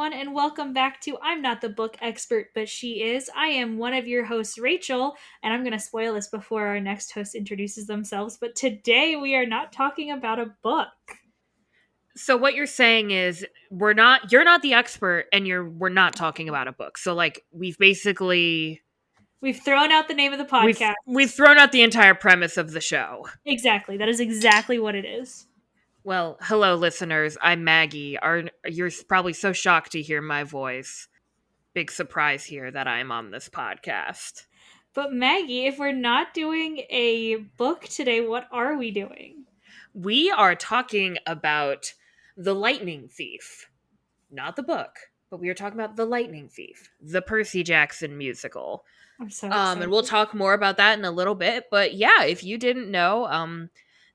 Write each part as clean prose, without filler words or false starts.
everyone, and welcome back to I'm Not the Book Expert, but She Is. I am one of your hosts, Rachel, and I'm going to spoil this before our next host introduces themselves, but today we are not talking about a book. So what you're saying is you're not the expert and we're not talking about a book. So like we've thrown out the name of the podcast. we've thrown out the entire premise of the show. Exactly. That is exactly what it is. Well, hello listeners. I'm Maggie. You're probably so shocked to hear my voice. Big surprise here that I'm on this podcast. But Maggie, if we're not doing a book today, what are we doing? We are talking about The Lightning Thief. Not the book, but we are talking about The Lightning Thief, the Percy Jackson musical. I'm so excited. And we'll talk more about that in a little bit. But yeah, if you didn't know,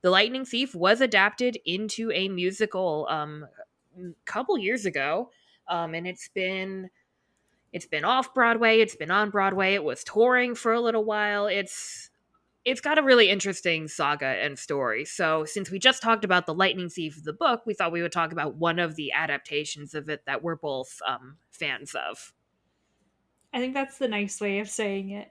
The Lightning Thief was adapted into a musical a couple years ago. And it's been off Broadway, it's been on Broadway, it was touring for a little while. It's got a really interesting saga and story. So, since we just talked about The Lightning Thief, the book, we thought we would talk about one of the adaptations of it that we're both fans of. I think that's the nice way of saying it.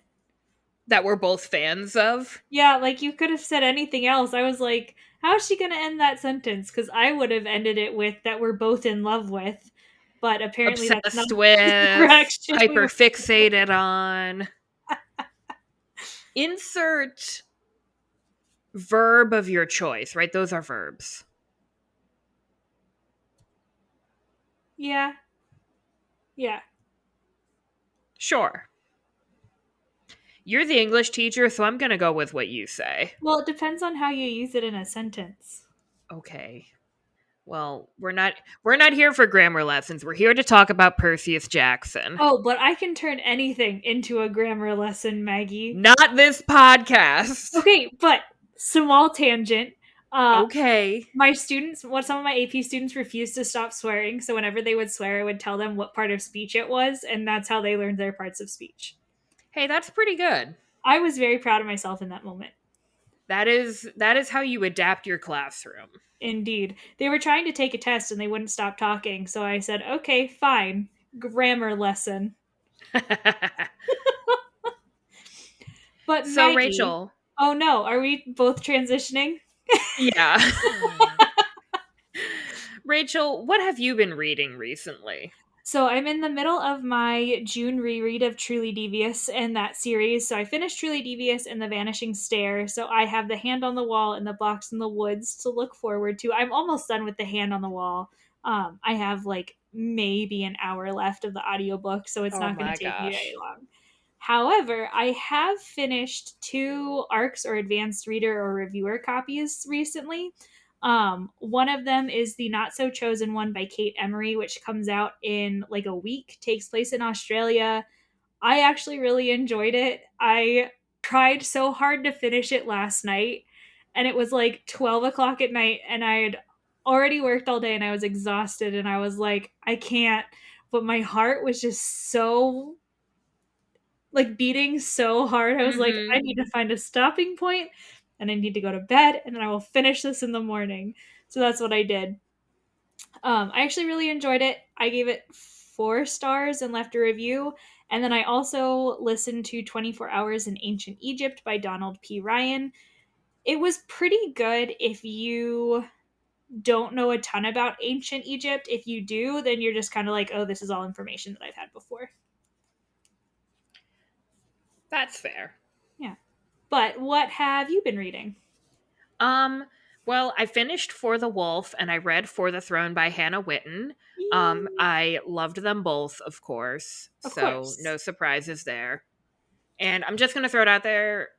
That we're both fans of? Yeah, like you could have said anything else. I was like, how is she going to end that sentence? Because I would have ended it with that we're both in love with. But apparently that's not Obsessed with, the direction we were hyper-fixated on. Insert verb of your choice, right? Those are verbs. Yeah. Yeah. Sure. You're the English teacher, so I'm going to go with what you say. Well, it depends on how you use it in a sentence. Okay. Well, we're not here for grammar lessons. We're here to talk about Percy Jackson. Oh, but I can turn anything into a grammar lesson, Maggie. Not this podcast. Okay, but small tangent. Okay. Some of my AP students refused to stop swearing, so whenever they would swear, I would tell them what part of speech it was, and that's how they learned their parts of speech. Hey, that's pretty good. I was very proud of myself in that moment. That is how you adapt your classroom. Indeed. They were trying to take a test and they wouldn't stop talking, so I said, okay, fine. Grammar lesson. But so, Maggie, Rachel. Oh no, are we both transitioning? Yeah. Rachel, what have you been reading recently? So I'm in the middle of my June reread of Truly Devious and that series. So I finished Truly Devious and The Vanishing Stair. So I have The Hand on the Wall and The Box in the Woods to look forward to. I'm almost done with The Hand on the Wall. I have like maybe an hour left of the audiobook, so it's not going to take me very long. However, I have finished 2 ARCs or advanced reader or reviewer copies recently. One of them is the Not So Chosen One by Kate Emery, which comes out in like a week, takes place in Australia. I actually really enjoyed it. I tried so hard to finish it last night, and it was like 12 o'clock at night, and I had already worked all day and I was exhausted, and I was like, I can't. But my heart was just so like beating so hard. I was like, I need to find a stopping point and I need to go to bed and then I will finish this in the morning. So that's what I did. I actually really enjoyed it. I gave it 4 stars and left a review. And then I also listened to 24 Hours in Ancient Egypt by Donald P. Ryan. It was pretty good if you don't know a ton about ancient Egypt. If you do, then you're just kind of like, oh, this is all information that I've had before. That's fair. Yeah. But what have you been reading? Well, I finished For the Wolf and I read For the Throne by Hannah Witten. I loved them both, of course. Of course. No surprises there. And I'm just going to throw it out there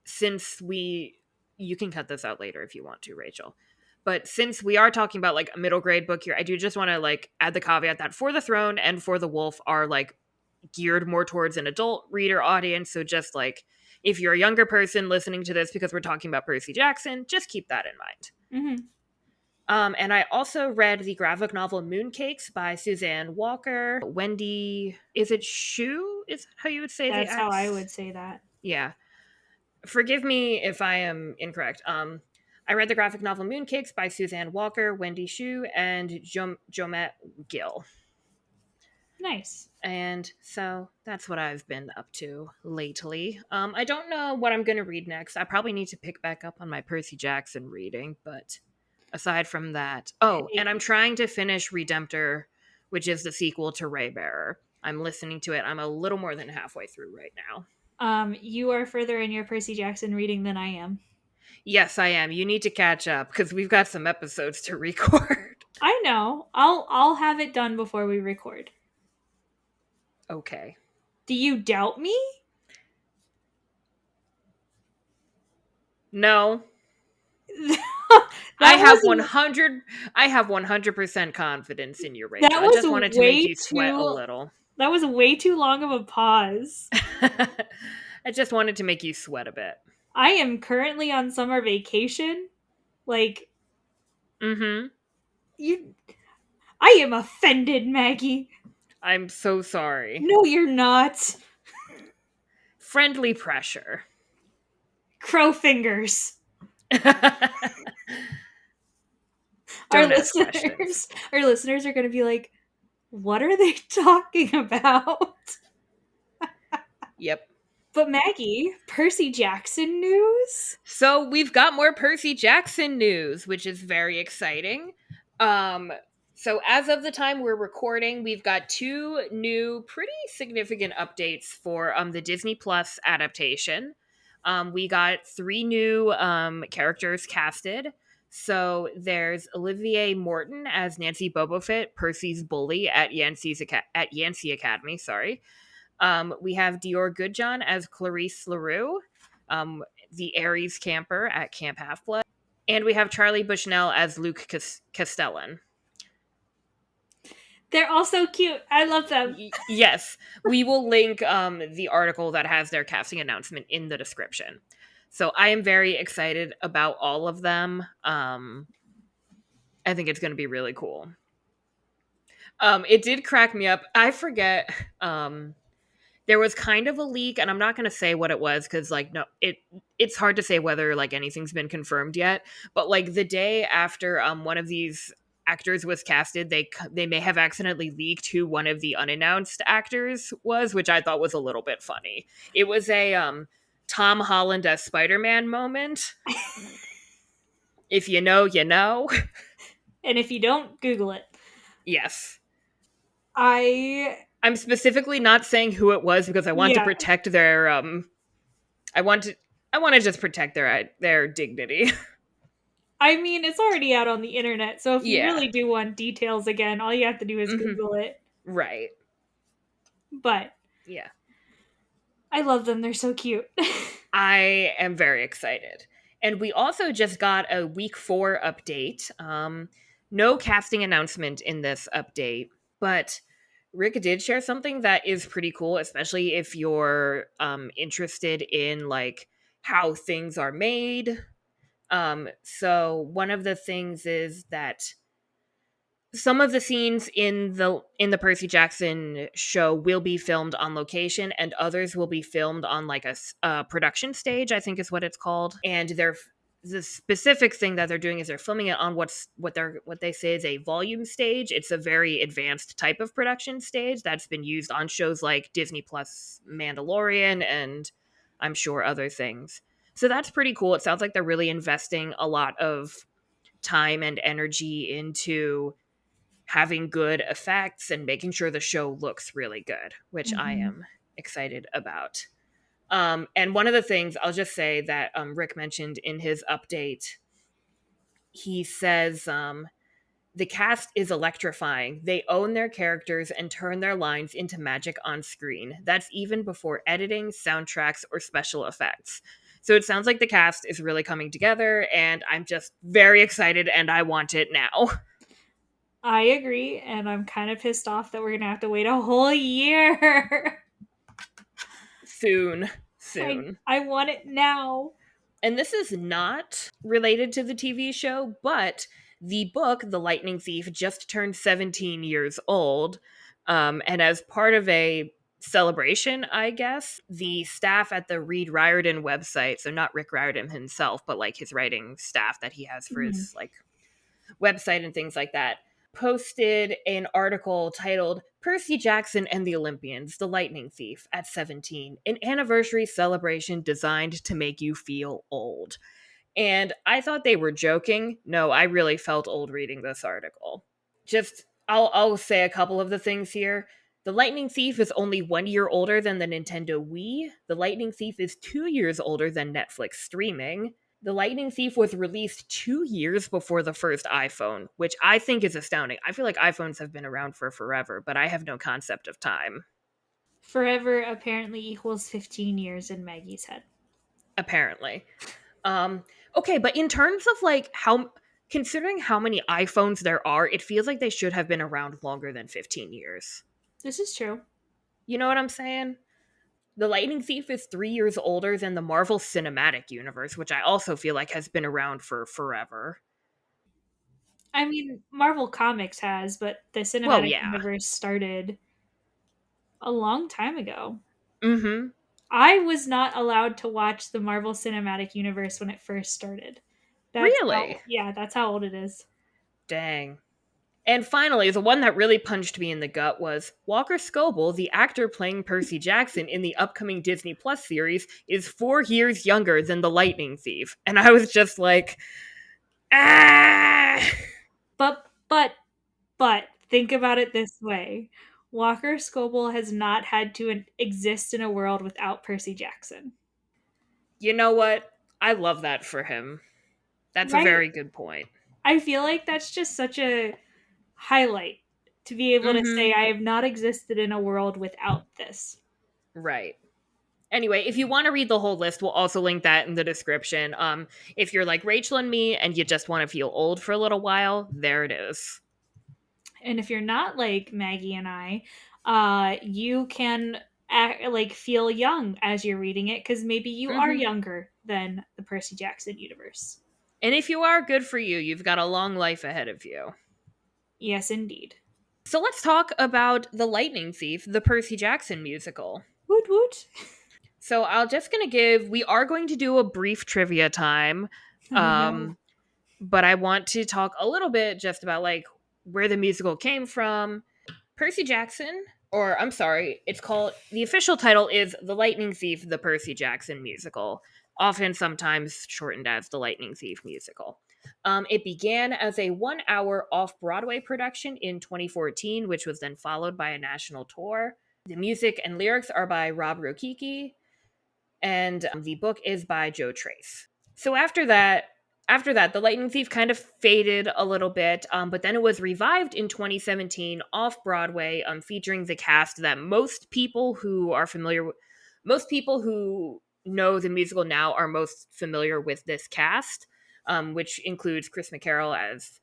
since you can cut this out later if you want to, Rachel. But since we are talking about like a middle grade book here, I do just want to like add the caveat that For the Throne and For the Wolf are like geared more towards an adult reader audience. So just like if you're a younger person listening to this because we're talking about Percy Jackson, just keep that in mind. Mm-hmm. And I also read the graphic novel Mooncakes by Suzanne Walker. Wendy, is it Shu? Is that how you would say that? That's how I would say that. Yeah. Forgive me if I am incorrect. I read the graphic novel Mooncakes by Suzanne Walker, Wendy Shu, and Jomet Gill. Nice. And so that's what I've been up to lately. I don't know what I'm going to read next. I probably need to pick back up on my Percy Jackson reading, but aside from that, oh, and I'm Hey, trying to finish Redemptor, which is the sequel to Raybearer. I'm listening to it. I'm a little more than halfway through right now. you are further in your Percy Jackson reading than I am. Yes, I am. You need to catch up because we've got some episodes to record. I know. I'll have it done before we record. Okay. Do you doubt me? No, I that have was 100 I have 100% confidence in you, that Rachel. I was just wanted to make way you sweat a too little. that was way too long of a pause. I just wanted to make you sweat a bit. I am currently on summer vacation. Like Mhm. you I am offended, Maggie. I'm so sorry. No, you're not. Friendly pressure. Crow fingers. Our Don't ask questions. listeners, our listeners are going to be like, "What are they talking about?" Yep. But Maggie, Percy Jackson news? So we've got more Percy Jackson news, which is very exciting. Um, so as of the time we're recording, we've got two new, pretty significant updates for the Disney Plus adaptation. We got three new characters casted. So there's Olivier Morton as Nancy Bobofit, Percy's bully at at Yancey Academy. Sorry. We have Dior Goodjohn as Clarice Leroux, the Aries camper at Camp Half Blood, and we have Charlie Bushnell as Luke Castellan. They're all so cute. I love them. Yes, we will link the article that has their casting announcement in the description. So I am very excited about all of them. I think it's going to be really cool. It did crack me up. I forget. There was kind of a leak, and I'm not going to say what it was because like no, it's hard to say whether like anything's been confirmed yet. But like the day after one of these actors was casted, they may have accidentally leaked who one of the unannounced actors was, which I thought was a little bit funny. It was a Tom Holland as Spider-Man moment. If you know, you know. And if you don't, Google it. Yes. I I'm specifically not saying who it was because I want to yeah. protect their I want to I want to just protect their dignity. I mean, it's already out on the internet, so if you Yeah. really do want details again, all you have to do is Hmm. Google it. Right. But Yeah. I love them. They're so cute. I am very excited. And we also just got a week 4 update. No casting announcement in this update, but Rick did share something that is pretty cool, especially if you're interested in like how things are made. So one of the things is that some of the scenes in the Percy Jackson show will be filmed on location, and others will be filmed on like a production stage, I think is what it's called. And the specific thing that they're doing is they're filming it on what they say is a volume stage. It's a very advanced type of production stage that's been used on shows like Disney Plus Mandalorian and I'm sure other things. So that's pretty cool. It sounds like they're really investing a lot of time and energy into having good effects and making sure the show looks really good, which I Mhm. am excited about. And one of the things I'll just say that Rick mentioned in his update, he says the cast is electrifying. They own their characters and turn their lines into magic on screen. That's even before editing, soundtracks, or special effects. So it sounds like the cast is really coming together, and I'm just very excited and I want it now. I agree, and I'm kind of pissed off that we're gonna have to wait a whole year. Soon. I Soon. I want it now. And this is not related to the TV show, but the book, The Lightning Thief, just turned 17 years old. And as part of a celebration, I guess, the staff at the Reed Riordan website, so not Rick Riordan himself, but like his writing staff that he has for Mhm. his like website and things like that, posted an article titled Percy Jackson and the Olympians, The Lightning Thief at 17, an anniversary celebration designed to make you feel old. And I thought they were joking. No, I really felt old reading this article. Just, I'll say a couple of the things here. The Lightning Thief is only 1 year older than the Nintendo Wii. The Lightning Thief is 2 years older than Netflix streaming. The Lightning Thief was released 2 years before the first iPhone, which I think is astounding. I feel like iPhones have been around for forever, but I have no concept of time, Forever apparently equals 15 years in Maggie's head. apparently. Um, okay, but in terms of like how, considering how many iPhones there are, it feels like they should have been around longer than 15 years. This is true. You know what I'm saying? The Lightning Thief is 3 years older than the Marvel Cinematic Universe, which I also feel like has been around for forever. I mean, Marvel Comics has, but the Well, cinematic yeah. universe started a long time ago. Mm-hmm. I was not allowed to watch the Marvel Cinematic Universe when it first started. That's Really? how, yeah, that's how old it is. Dang. And finally, the one that really punched me in the gut was Walker Scobell, the actor playing Percy Jackson in the upcoming Disney Plus series, is 4 years younger than the Lightning Thief. And I was just like, ah! But think about it this way. Walker Scobell has not had to exist in a world without Percy Jackson. You know what? I love that for him. That's a Right? very good point. I feel like that's just such a highlight to be able to Mm-hmm. say I have not existed in a world without this. Right. Anyway, if you want to read the whole list, we'll also link that in the description. If you're like Rachel and me and you just want to feel old for a little while, there it is. And if you're not like Maggie and I, you can like feel young as you're reading it because maybe you are Mm-hmm. younger than the Percy Jackson universe. And if you are, good for you. You've got a long life ahead of you. Yes, indeed. So let's talk about The Lightning Thief, the Percy Jackson musical. Woot woot. So I'll just gonna give, we are going to do a brief trivia time. Oh no. Um, but I want to talk a little bit just about like where the musical came from. Percy Jackson, or I'm sorry, it's called, the official title is The Lightning Thief, the Percy Jackson Musical, often sometimes shortened as The Lightning Thief Musical. It began as a 1 hour off Broadway production in 2014, which was then followed by a national tour. The music and lyrics are by Rob Rokicki, and the book is by Joe Trace. So after that, the Lightning Thief kind of faded a little bit, but then it was revived in 2017 off Broadway, featuring the cast that most people who know the musical now are most familiar with this cast, which includes Chris McCarroll as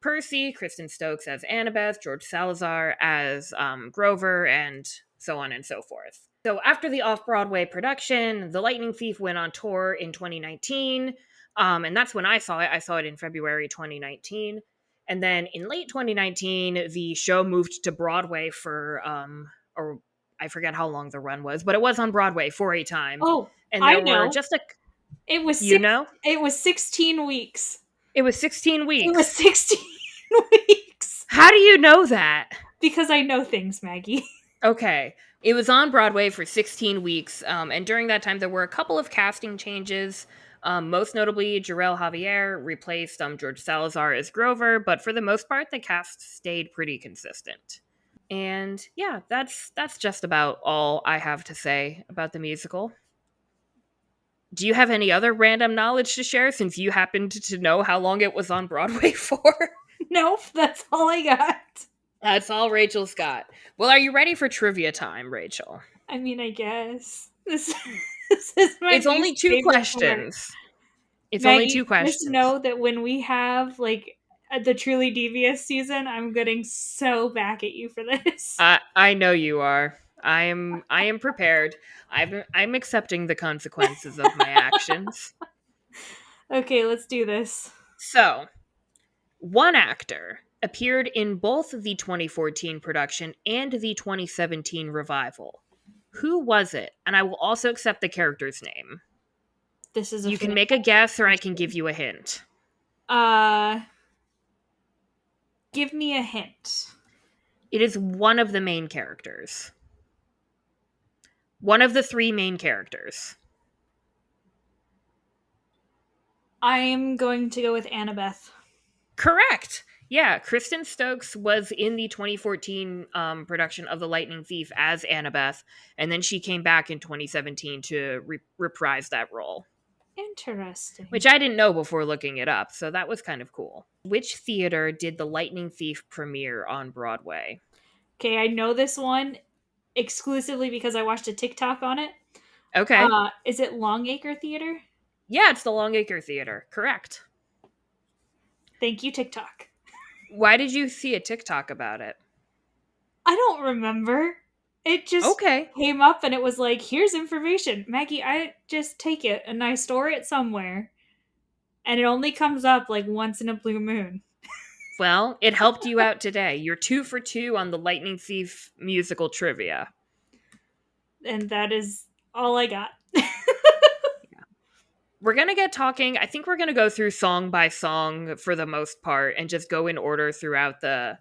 Percy, Kristen Stokes as Annabeth, George Salazar as Grover, and so on and so forth. So after the off-Broadway production, The Lightning Thief went on tour in 2019, and that's when I saw it. I saw it in February 2019. And then in late 2019, the show moved to Broadway for, or I forget how long the run was, but it was on Broadway for a time. Oh, And I there were know. just a, It was you six. know, It was 16 weeks. it was 16 It was weeks. 16 weeks How do you know that? because I know things, Maggie. Okay. It was on Broadway for 16 weeks, and during that time, there were a couple of casting changes. Most notably, Jarrell Javier replaced George Salazar as Grover, but for the most part, the cast stayed pretty consistent. And yeah, that's just about all I have to say about the musical. Do you have any other random knowledge to share since you happened to know how long it was on Broadway for? Nope, that's all I got. That's all Rachel's got. Well, are you ready for trivia time, Rachel? I mean, I guess this is my It's only least two favorite part. questions. It's only two Maggie, just questions. know that when we have like the Truly Devious season, I'm getting so back at you for this. I know you are. I am prepared. I'm accepting the consequences of my actions. Okay, let's do this. So, one actor appeared in both the 2014 production and the 2017 revival. Who was it? And I will also accept the character's name. This is a You can fantastic make a guess or I can give question. you a hint. Uh, Give me a hint. It is one of the main characters. One of the three main characters. I'm going to go with Annabeth. Correct. Yeah, Kristen Stokes was in the 2014 production of The Lightning Thief as Annabeth, and then she came back in 2017 to reprise that role, Interesting. which I didn't know before looking it up, so that was kind of cool. Which theater did The Lightning Thief premiere on Broadway? Okay, I know this one exclusively because I watched a TikTok on it. Okay. Is it Longacre Theater? Yeah, it's the Longacre Theater. Correct. Thank you, TikTok. Why did you see a TikTok about it? I don't remember. It just Okay. came up and it was like, here's information. Maggie, I just take it and I store it somewhere. And it only comes up like once in a blue moon. Well, it helped you out today. You're 2 for 2 on the Lightning Thief musical trivia. And that is all I got. We're going to get talking. I think we're going to go through song by song for the most part and just go in order throughout the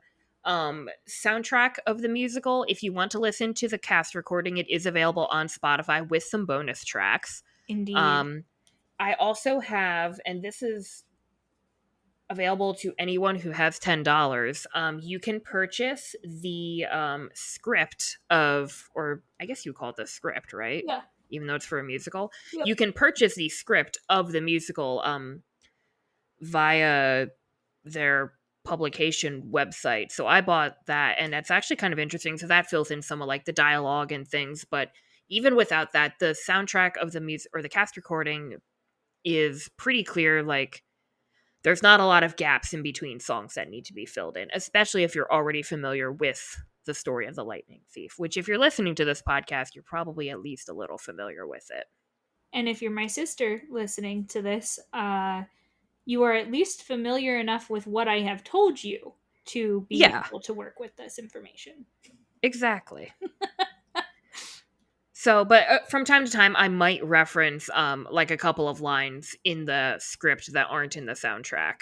soundtrack of the musical. If you want to listen to the cast recording, it is available on Spotify with some bonus tracks. Indeed. Um, I also have, and this is available to anyone who has $10. You can purchase the script of, or I guess you call it the script, right? Yeah. Even though it's for a musical, Yep. you can purchase the script of the musical via their publication website. So I bought that, and that's actually kind of interesting. So that fills in some of like the dialogue and things. But even without that, the soundtrack of the music or the cast recording is pretty clear. Like, there's not a lot of gaps in between songs that need to be filled in, especially if you're already familiar with the story of the Lightning Thief, which, if you're listening to this podcast, you're probably at least a little familiar with it. And if you're my sister listening to this, you are at least familiar enough with what I have told you to be Yeah, able to work with this information. exactly. So, but from time to time, I might reference like a couple of lines in the script that aren't in the soundtrack.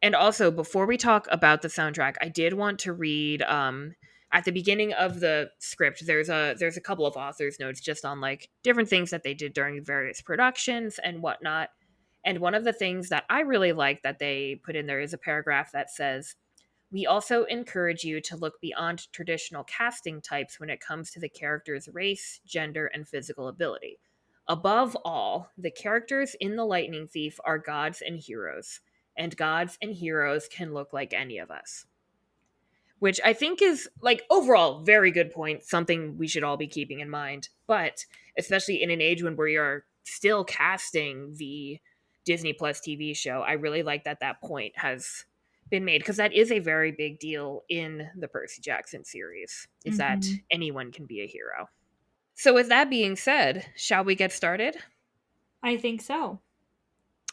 And also, before we talk about the soundtrack, I did want to read at the beginning of the script. There's a couple of authors' notes just on like different things that they did during various productions and whatnot. And one of the things that I really like that they put in there is a paragraph that says, "We also encourage you to look beyond traditional casting types when it comes to the character's race, gender, and physical ability. Above all, the characters in The Lightning Thief are gods and heroes, and gods and heroes can look like any of us." Which I think is, like, overall, very good point, something we should all be keeping in mind. But especially in an age when we are still casting the Disney Plus TV show, I really like that that point has been made, because that is a very big deal in the Percy Jackson series, is that Mm-hmm. anyone can be a hero. So with that being said, shall we get started? I think so.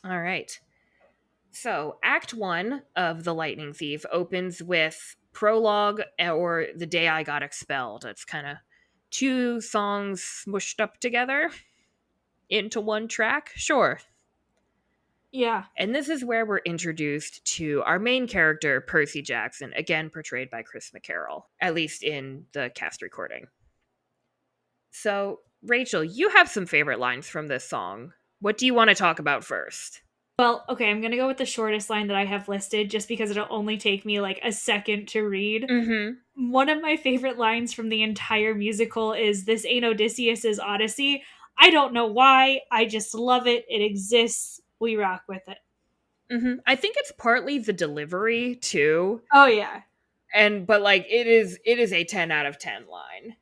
All right. So, Act 1 of The Lightning Thief opens with Prologue, or The Day I Got Expelled. It's kind of two songs smushed up together into one track. Sure. Yeah. And this is where we're introduced to our main character, Percy Jackson, again portrayed by Chris McCarroll, at least in the cast recording. So, Rachel, you have some favorite lines from this song. What do you want to talk about first? Well, okay, I'm going to go with the shortest line that I have listed just because it'll only take me like a second to read. Mm-hmm. One of my favorite lines from the entire musical is, "This ain't Odysseus's Odyssey." I don't know why. I just love it. It exists. We rock with it. Mm-hmm. I think it's partly the delivery too, Oh, yeah. but like it is a 10 out of 10 line.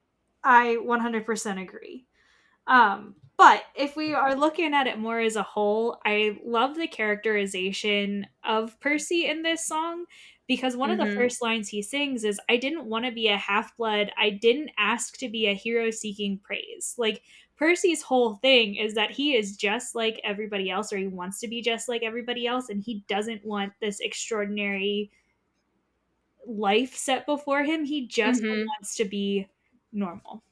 I 100% agree. But if we are looking at it more as a whole, I love the characterization of Percy in this song, because one of the Mm-hmm. first lines he sings is, "I didn't want to be a half blood. I didn't ask to be a hero seeking praise." Like, Percy's whole thing is that he is just like everybody else, or he wants to be just like everybody else, and he doesn't want this extraordinary life set before him. He just Mm-hmm. wants to be normal.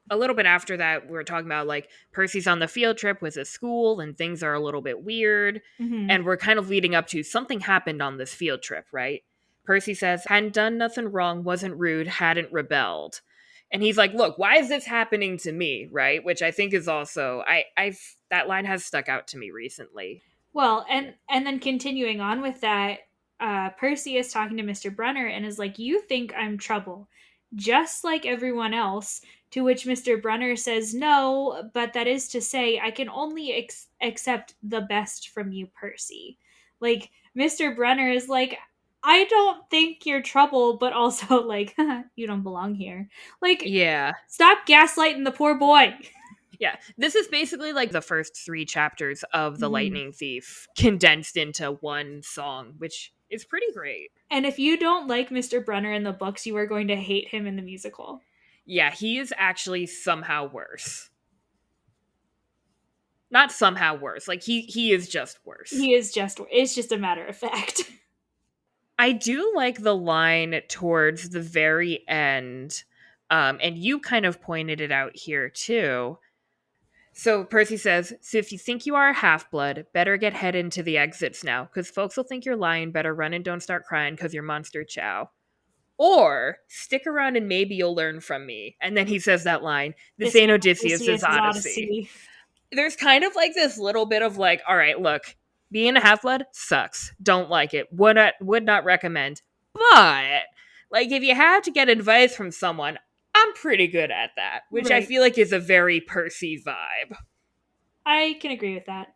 A little bit after that, we were talking about like Percy's on the field trip with his school and things are a little bit weird, Hmm. and we're kind of leading up to something happened on this field trip, right? Percy says, hadn't done nothing wrong, wasn't rude, hadn't rebelled. And he's like, look, why is this happening to me? Right? Which I think is also, I've, that line has stuck out to me recently. Well, Yeah. and then continuing on with that, Percy is talking to Mr. Brunner and is like, "You think I'm trouble, just like everyone else." To which Mr. Brunner says, "No, but that is to say, I can only accept the best from you, Percy." Like Mr. Brunner is like, "I don't think you're trouble, but also like you don't belong here." Like, Yeah. stop gaslighting the poor boy. Yeah. This is basically like the first 3 chapters of The Mhm. Lightning Thief condensed into one song, which is pretty great. And if you don't like Mr. Brunner in the books, you are going to hate him in the musical. Yeah, he is actually somehow worse. Not somehow worse. Like he is just worse. He is just, it's just a matter of fact. I do like the line towards the very end, and you kind of pointed it out here too. So Percy says, "So if you think you are a half blood, better get head into the exits now, because folks will think you're lying. Better run and don't start crying because you're monster chow. Or stick around and maybe you'll learn from me." And then he says that line, "This This ain't ain't Odysseus' Odysseus' Odyssey." Odyssey. There's kind of like this little bit of like, all right, look, being a half blood sucks. Don't like it. Would not recommend. But like if you had to get advice from someone, I'm pretty good at that, which I Right. feel like is a very Percy vibe. I can agree with that.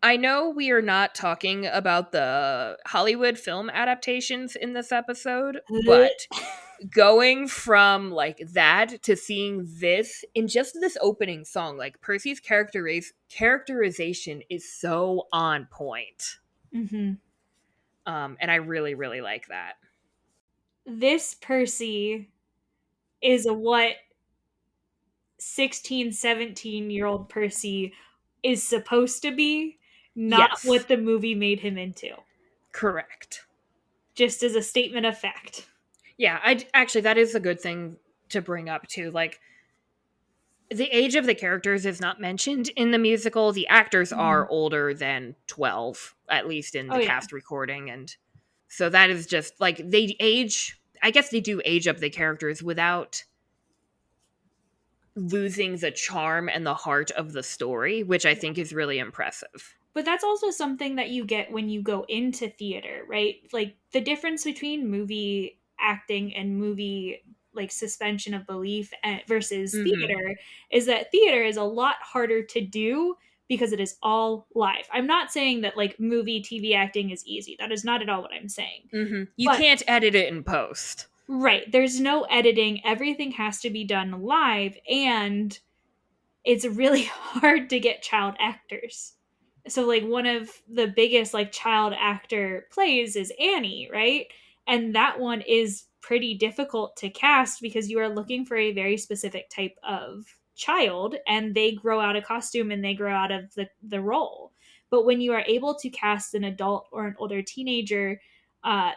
I know we are not talking about the Hollywood film adaptations in this episode, but going from like that to seeing this in just this opening song, like Percy's characterization is so on point. hmm And I really, really like that. This Percy is a what 16, 17-year-old Percy is supposed to be, not Yes, what the movie made him into. correct. Just as a statement of fact. Yeah, I actually that is a good thing to bring up too. Like the age of the characters is not mentioned in the musical. The actors Mhm. are older than 12, at least in Oh the yeah. cast recording. And so that is just like they age, I guess they do age up the characters without losing the charm and the heart of the story, which I think is really impressive. But that's also something that you get when you go into theater, right? Like the difference between movie acting and movie like suspension of belief versus Hmm. theater is that theater is a lot harder to do because it is all live. I'm not saying that like movie TV acting is easy. That is not at all what I'm saying. You But can't edit it in post. right, there's no editing. Everything has to be done live and it's really hard to get child actors. So like one of the biggest like child actor plays is Annie, right? And that one is pretty difficult to cast because you are looking for a very specific type of child and they grow out of costume and they grow out of the role. But when you are able to cast an adult or an older teenager,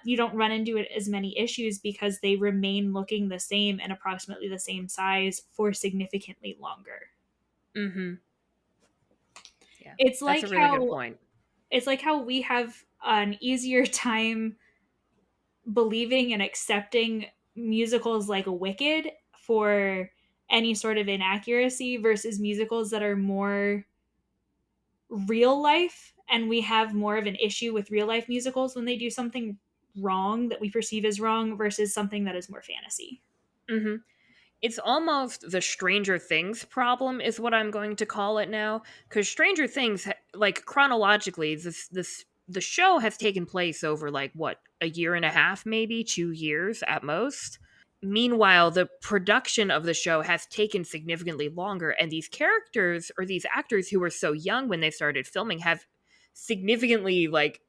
you don't run into it as many issues because they remain looking the same and approximately the same size for significantly longer. Hmm. Yeah, It's that's like a really good how point. it's like how we have an easier time believing and accepting musicals like Wicked for any sort of inaccuracy versus musicals that are more real life, and we have more of an issue with real life musicals when they do something wrong that we perceive as wrong versus something that is more fantasy. Hmm. It's almost the Stranger Things problem, is what I'm going to call it now. Because Stranger Things, like chronologically, the show has taken place over like what, a year and a half, maybe 2 years at most. Meanwhile, the production of the show has taken significantly longer, and these characters or these actors who were so young when they started filming have significantly like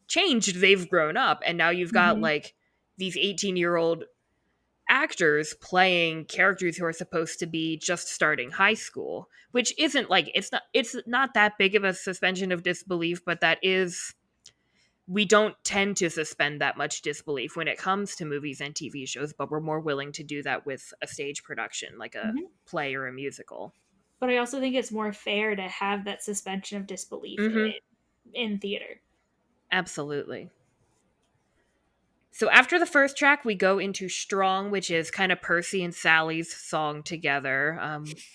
changed. They've grown up, and now you've got Mhm. like these 18-year-old actors playing characters who are supposed to be just starting high school, which isn't like it's not that big of a suspension of disbelief, but that is, we don't tend to suspend that much disbelief when it comes to movies and TV shows, but we're more willing to do that with a stage production like a Mhm. play or a musical. But I also think it's more fair to have that suspension of disbelief Mhm. in theater. Absolutely. So after the first track, we go into Strong, which is kind of Percy and Sally's song together.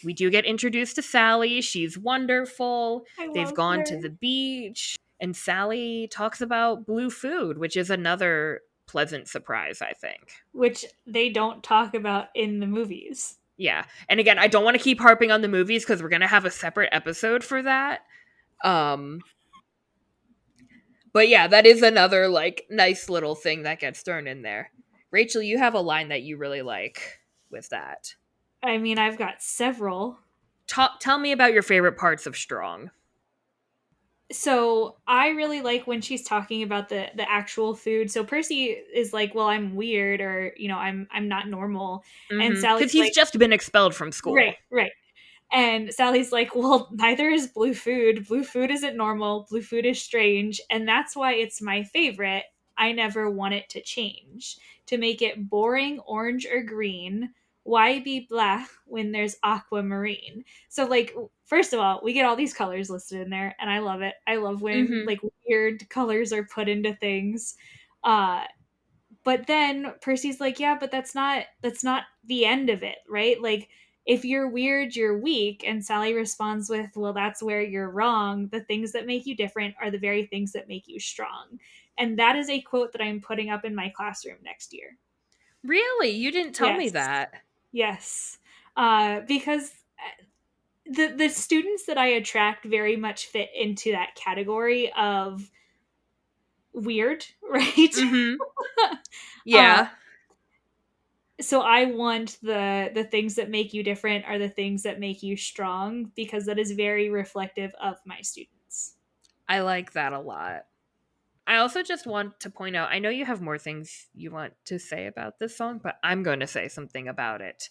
We do get introduced to Sally. She's wonderful. I They've love gone to her. the beach, and Sally talks about blue food, which is another pleasant surprise, I think. Which they don't talk about in the movies. Yeah. And again, I don't want to keep harping on the movies because we're going to have a separate episode for that. Um, but yeah, that is another like nice little thing that gets thrown in there. Rachel, you have a line that you really like with that. I mean, I've got several. Tell me about your favorite parts of Strong. So I really like when she's talking about the actual food. So Percy is like, "Well, I'm weird, or I'm not normal," and Because Sally's he's like, just been expelled from "Right, school. right." And Sally's like, "Well, neither is blue food. Blue food isn't normal. Blue food is strange, and that's why it's my favorite. I never want it to change. To make it boring, orange or green. Why be black when there's aquamarine?" So, like, first of all, we get all these colors listed in there, and I love it. I love when Mm-hmm. like weird colors are put into things. Uh, but then Percy's like, "Yeah, but that's not the end of it, right? Like if you're weird, you're weak." And Sally responds with, "Well, that's where you're wrong. The things that make you different are the very things that make you strong." And that is a quote that I'm putting up in my classroom next year. Really? You didn't tell me Yes. that. Yes. Because the students that I attract very much fit into that category of weird, right? Mm-hmm. uh, Yeah. so I want the things that make you different are the things that make you strong, because that is very reflective of my students. I like that a lot. I also just want to point out, I know you have more things you want to say about this song, but I'm going to say something about it.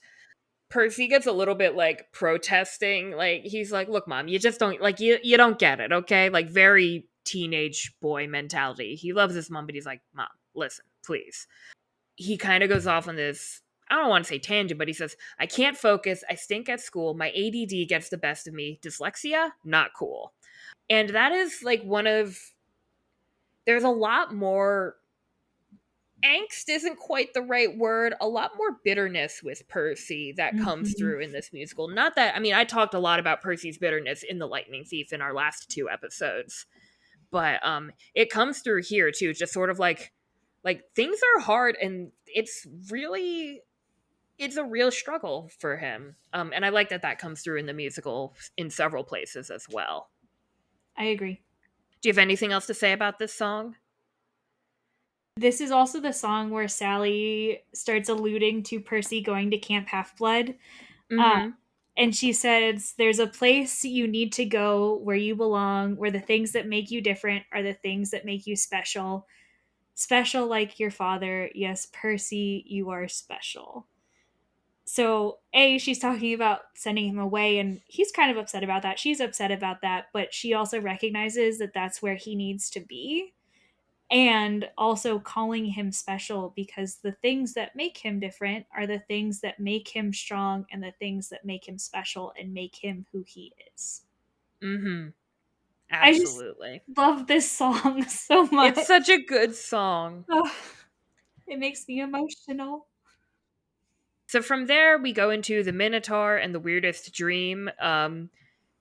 Percy gets a little bit like protesting. Like he's like, "Look, mom, you just don't like you don't get it, okay?" Like very teenage boy mentality. He loves his mom, but he's like, "Mom, listen, please." He kind of goes off on this, I don't want to say tangent, but he says, "I can't focus. I stink at school. My ADD gets the best of me. Dyslexia, not cool." And that is like one of there's a lot more angst isn't quite the right word, a lot more bitterness with Percy that comes Mhm. through in this musical. Not that, I mean, I talked a lot about Percy's bitterness in The Lightning Thief in our last two episodes, but it comes through here too, just sort of like things are hard and it's a real struggle for him. And I like that that comes through in the musical in several places as well. I agree. Do you have anything else to say about this song? This is also the song where Sally starts alluding to Percy going to Camp Half Blood. Uh, Mm-hmm. and she says, "There's a place you need to go where you belong, where the things that make you different are the things that make you special. Special like your father. Yes, Percy, you are special." So A, she's talking about sending him away, and he's kind of upset about that. She's upset about that, but she also recognizes that that's where he needs to be, and also calling him special, because the things that make him different are the things that make him strong, and the things that make him special and make him who he is. Mm-hmm. I just Absolutely. love this song so It's much. such a good song. Oh, it makes me emotional. So from there, we go into the Minotaur and the Weirdest Dream,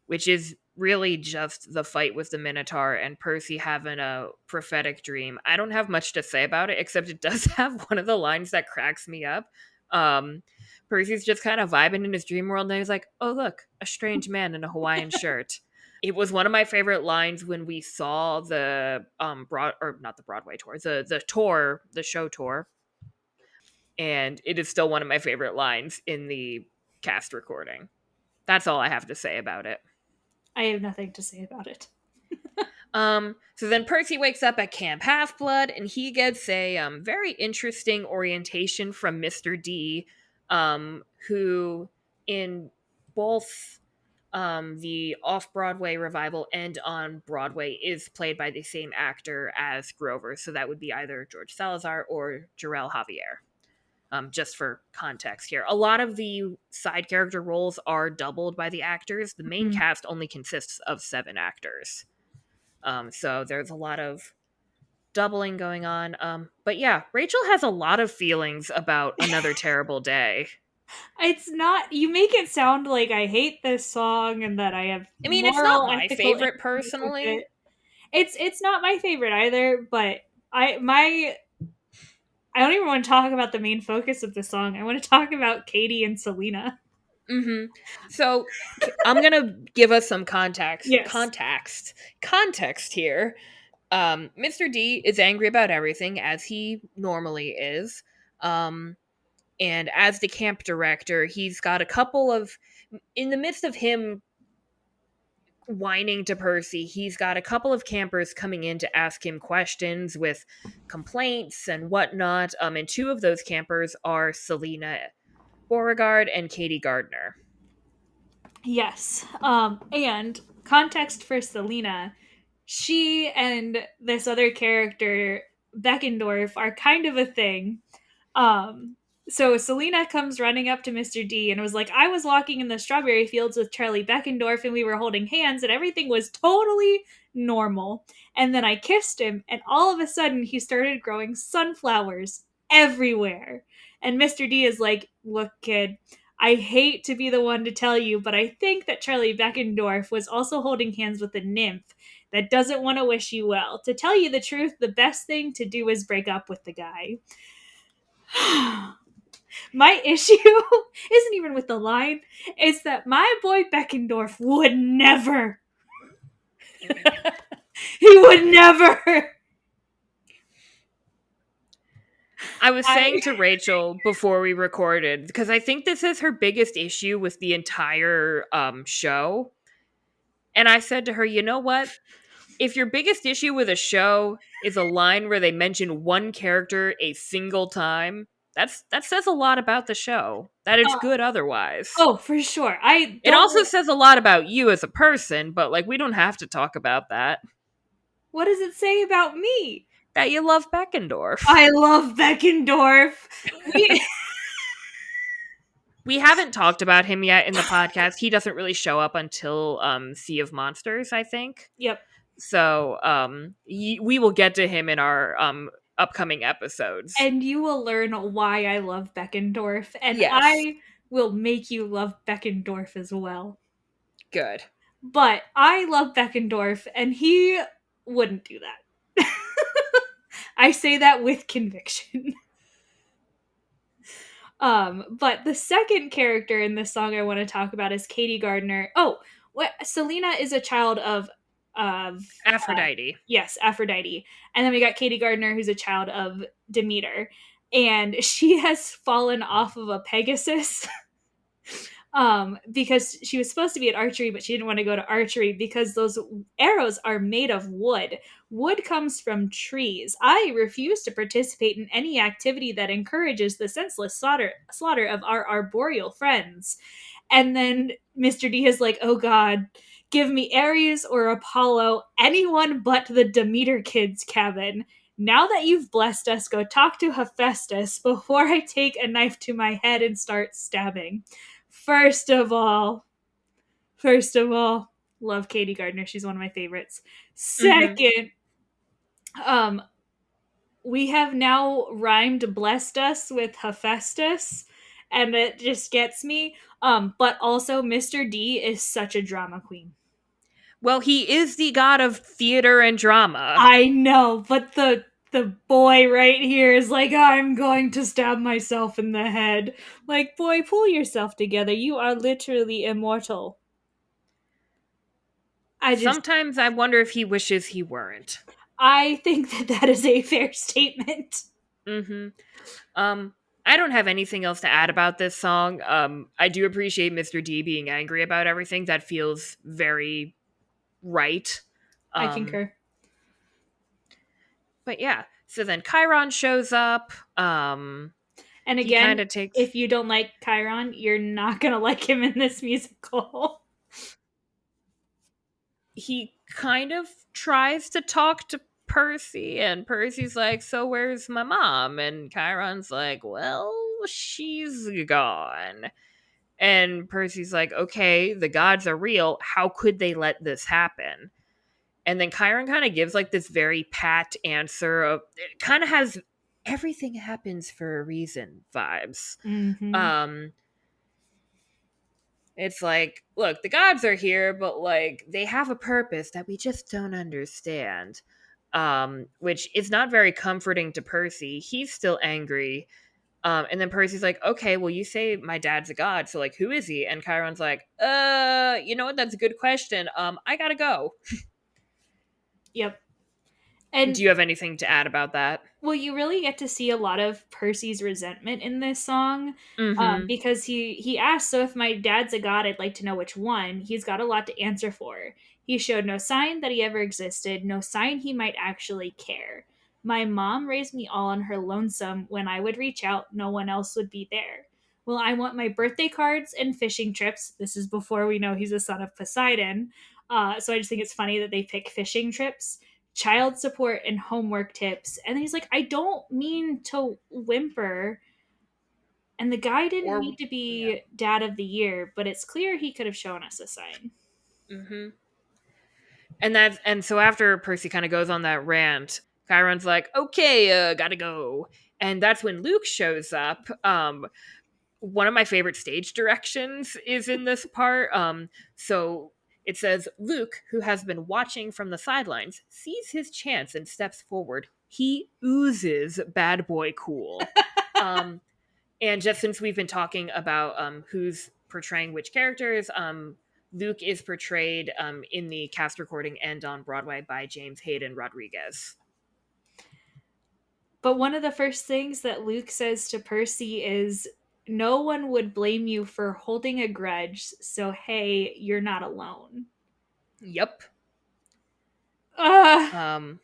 which is really just the fight with the Minotaur and Percy having a prophetic dream. I don't have much to say about it, except it does have one of the lines that cracks me up. Um, Percy's just kind of vibing in his dream world, and he's like, "Oh, look, a strange man in a Hawaiian shirt." It was one of my favorite lines when we saw the broad or not the Broadway tour, the tour, the show tour, and it is still one of my favorite lines in the cast recording. That's all I have to say about it. I have nothing to say about it. So then Percy wakes up at Camp Half Blood, and he gets a very interesting orientation from Mr. D, who in both the off Broadway revival and on Broadway is played by the same actor as Grover. So that would be either George Salazar or Jarrell Javier. Just for context here. A lot of the side character roles are doubled by the actors. The main Mhm. cast only consists of 7 actors. So there's a lot of doubling going on. But yeah, Rachel has a lot of feelings about Another Terrible Day. It's not, you make it sound like I hate this song and that I have I mean, it's not moral, my ethical favorite issues with personally. it. It's not my favorite either, but my I don't even want to talk about the main focus of the song. I want to talk about Katie and Selena. Mm-hmm. So I'm gonna give us some Yes. context here. Mr. D is angry about everything, as he normally is. Um, and as the camp director, he's got a couple of, in the midst of him whining to Percy, he's got a couple of campers coming in to ask him questions with complaints and whatnot. And two of those campers are Selena Beauregard and Katie Gardner. Yes. And context for Selena, she and this other character, Beckendorf, are kind of a thing. Um, so Selena comes running up to Mr. D and was like, I was walking in the strawberry fields with Charlie Beckendorf and we were holding hands and everything was totally normal. And then I kissed him and all of a sudden he started growing sunflowers everywhere. And Mr. D is like, look, kid, I hate to be the one to tell you, but I think that Charlie Beckendorf was also holding hands with a nymph that doesn't want to wish you well. To tell you the truth, the best thing to do is break up with the guy. My issue isn't even with the line, it's that my boy Beckendorf would never. He would never. I was I saying to Rachel before we recorded, because I think this is her biggest issue with the entire show. And I said to her, you know what? If your biggest issue with a show is a line where they mention one character a single time, that says a lot about the show. That it's uh, good otherwise. oh, for sure. I It also don't. says a lot about you as a person, but like we don't have to talk about that. What does it say about me? That you love Beckendorf. I love Beckendorf. We We haven't talked about him yet in the podcast. He doesn't really show up until Sea of Monsters, I think. Yep. So we will get to him in our upcoming episodes. And you will learn why I love Beckendorf, and Yes. I will make you love Beckendorf as well. Good. But I love Beckendorf, and he wouldn't do that. I say that with conviction. But the second character in this song I want to talk about is Katie Gardner. Oh, what Selena is a child of Aphrodite. yes, Aphrodite. And then we got Katie Gardner who's a child of Demeter. And she has fallen off of a Pegasus because she was supposed to be at archery, but she didn't want to go to archery because those arrows are made of wood. Wood comes from trees. I refuse to participate in any activity that encourages the senseless slaughter of our arboreal friends. And then Mr. D is like, oh God, give me Ares or Apollo, anyone but the Demeter kids' cabin. Now that you've blessed us, go talk to Hephaestus before I take a knife to my head and start stabbing. First of all, first of all, love Katie Gardner. She's one of my favorites. Mm-hmm. Second, um, we have now rhymed blessed us with Hephaestus, and it just gets me. But also Mr. D is such a drama queen. Well, he is the god of theater and drama. I know, but the boy right here is like, I'm going to stab myself in the head. Like, boy, pull yourself together. You are literally immortal. I just Sometimes I wonder if he wishes he weren't. I think that that is a fair statement. Mm-hmm. I don't have anything else to add about this song. I do appreciate Mr. D being angry about everything. That feels very right. I Um, concur. but yeah, so then Chiron shows up. And He again, kind of takes. if you don't like Chiron, you're not gonna like him in this musical. He kind of tries to talk to Percy, and Percy's like, "So where's my mom?" And Chiron's like, "Well, she's gone." And Percy's like, "Okay, the gods are real. How could they let this happen?" And then Chiron kind of gives like this very pat answer of it kind of has everything happens for a reason vibes. Mm-hmm. Um it's like, look, the gods are here, but like they have a purpose that we just don't understand. Which is not very comforting to Percy. He's still angry. And then Percy's like, okay, well, you say my dad's a god, so like, who is he? And Chiron's like, you know what? That's a good question. I gotta go. Yep. And Do you have anything to add about that? well, you really get to see a lot of Percy's resentment in this song, Mm-hmm. because he asks, "So if my dad's a god, I'd like to know which one." He's got a lot to answer for. He showed no sign that he ever existed, no sign he might actually care. My mom raised me all on her lonesome. When I would reach out, no one else would be there. Well, I want my birthday cards and fishing trips. This is before we know he's a son of Poseidon. So I just think it's funny that they pick fishing trips, child support, and homework tips. And he's like, I don't mean to whimper. And the guy didn't Or need to yeah. be dad of the year, but it's clear he could have shown us a sign. Mm-hmm. And so after Percy kind of goes on that rant, Chiron's like, okay, gotta go. And that's when Luke shows up. One of my favorite stage directions is in this part. So it says Luke, who has been watching from the sidelines, sees his chance and steps forward. He oozes bad boy cool. Um, and just since we've been talking about who's portraying which characters, Luke is portrayed in the cast recording and on Broadway by James Hayden Rodriguez. But one of the first things that Luke says to Percy is, no one would blame you for holding a grudge, so hey, you're not alone. Yep. Uh, Um,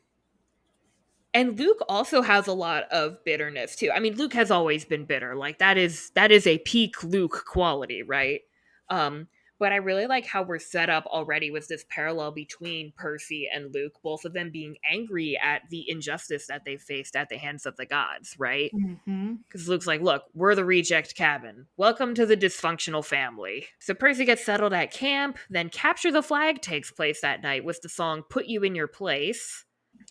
and Luke also has a lot of bitterness too. I mean, Luke has always been bitter. Like that is a peak Luke quality, right? Um, but I really like how we're set up already with this parallel between Percy and Luke, both of them being angry at the injustice that they faced at the hands of the gods, right? mhm. Because Luke's like, look, we're the reject cabin. Welcome to the dysfunctional family. So Percy gets settled at camp, then Capture the Flag takes place that night with the song Put You in Your Place.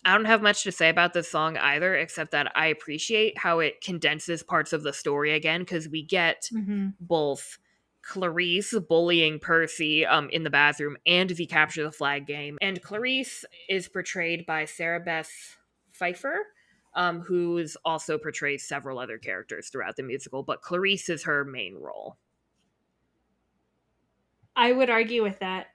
I don't have much to say about this song either, except that I appreciate how it condenses parts of the story again, because we get Mhm. both Clarice bullying Percy in the bathroom and the Capture the Flag game. And Clarice is portrayed by Sarah Beth Pfeiffer, who also portrays several other characters throughout the musical, but Clarice is her main role. I would argue with that.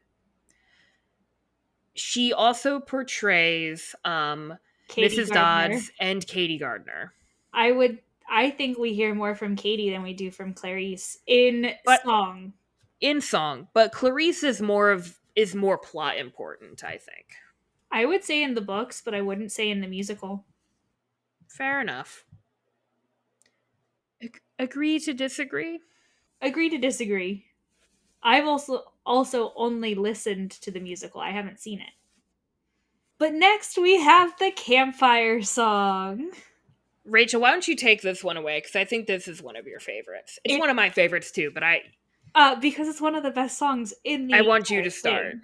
She also portrays Katie Mrs. Gardner. Dodds and Katie Gardner. I would I think we hear more from Katie than we do from Clarice in But song. in song, but Clarice is more plot important, I think. I would say in the books, but I wouldn't say in the musical. Fair enough. Agree to disagree? Agree to disagree. I've also only listened to the musical. I haven't seen it. But next we have the campfire song. Rachel, why don't you take this one away? Because I think this is one of your favorites. It's It one of my favorites too, but because it's one of the best songs in I the want you to entire start.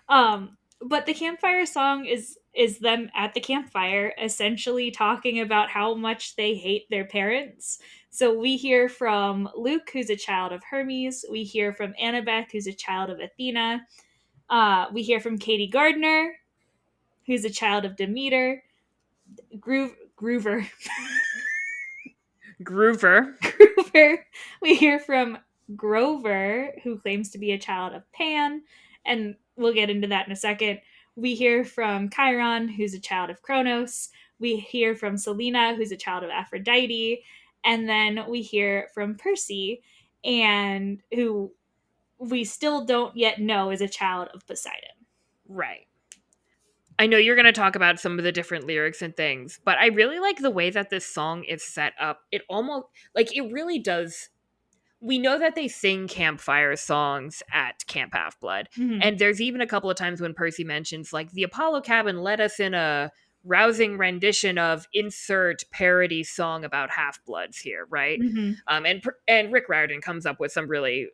thing. But the campfire song is them at the campfire essentially talking about how much they hate their parents. So we hear from Luke, who's a child of Hermes. We hear from Annabeth, who's a child of Athena. We hear from Katie Gardner, who's a child of Demeter. Groover. Groover. Grover. We hear from Grover, who claims to be a child of Pan, and we'll get into that in a second. We hear from Chiron, who's a child of Kronos. We hear from Selena, who's a child of Aphrodite. And then we hear from Percy, and who we still don't yet know is a child of Poseidon. Right. I know you're going to talk about some of the different lyrics and things, but I really like the way that this song is set up. It almost, like, it really does. We know that they sing campfire songs at Camp Half Blood. Mm-hmm. And there's even a couple of times when Percy mentions, like, the Apollo cabin led us in a rousing rendition of insert parody song about half bloods here, right? Mm-hmm. And Rick Riordan comes up with some really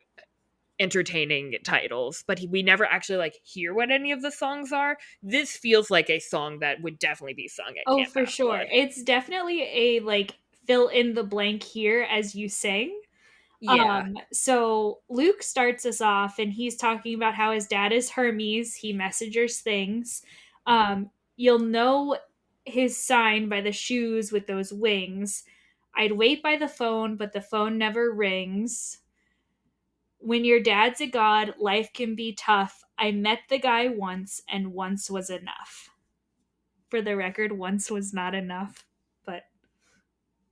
entertaining titles, but we never actually like hear what any of the songs are. This feels like a song that would definitely be sung at Oh, Camp for Half sure. Blood. It's definitely a like fill in the blank here as you sing. Yeah. So Luke starts us off and he's talking about how his dad is Hermes, he messengers things. You'll know his sign by the shoes with those wings. I'd wait by the phone, but the phone never rings. When your dad's a god, life can be tough. I met the guy once, and once was enough. For the record, once was not enough, but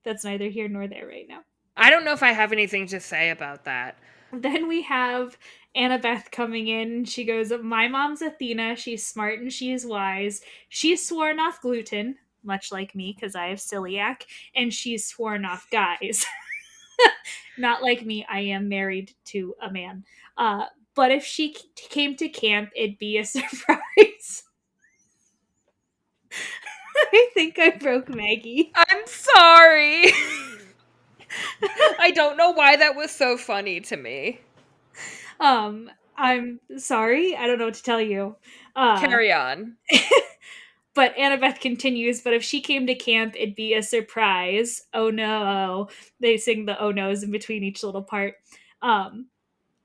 that's neither here nor there right now. I don't know if I have anything to say about that. Then we have Annabeth coming in. She goes, my mom's Athena. She's smart and she is wise. She's sworn off gluten, much like me, because I have celiac, and she's sworn off guys. Not like me, I am married to a man. But if she came to camp, it'd be a surprise. I think I broke Maggie. I'm sorry. I don't know why that was so funny to me. I'm sorry. I don't know what to tell you. Uh, Carry on. but Annabeth continues, but if she came to camp, it'd be a surprise. Oh no. They sing the oh no's in between each little part. Um,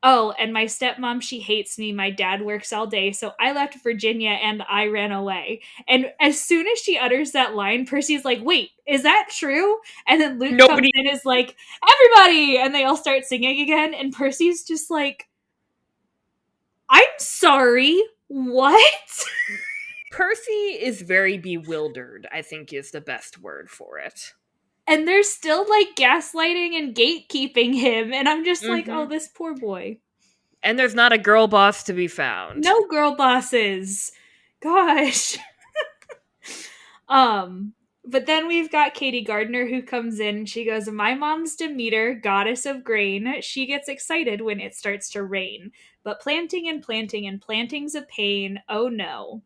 oh, and my stepmom, she hates me. My dad works all day, so I left Virginia and I ran away. And as soon as she utters that line, Percy's like, wait, is that true? And then Luke comes Nobody. in and is like, everybody! And they all start singing again. And Percy's just like, I'm sorry, what? Percy is very bewildered, I think is the best word for it. And they're still like gaslighting and gatekeeping him. And I'm just like, oh, Mm-hmm. this poor boy. And there's not a girl boss to be found. No girl bosses. Gosh. Um, but then we've got Katie Gardner who comes in. She goes, my mom's Demeter, goddess of grain. She gets excited when it starts to rain. But planting and planting and planting's a pain. Oh no.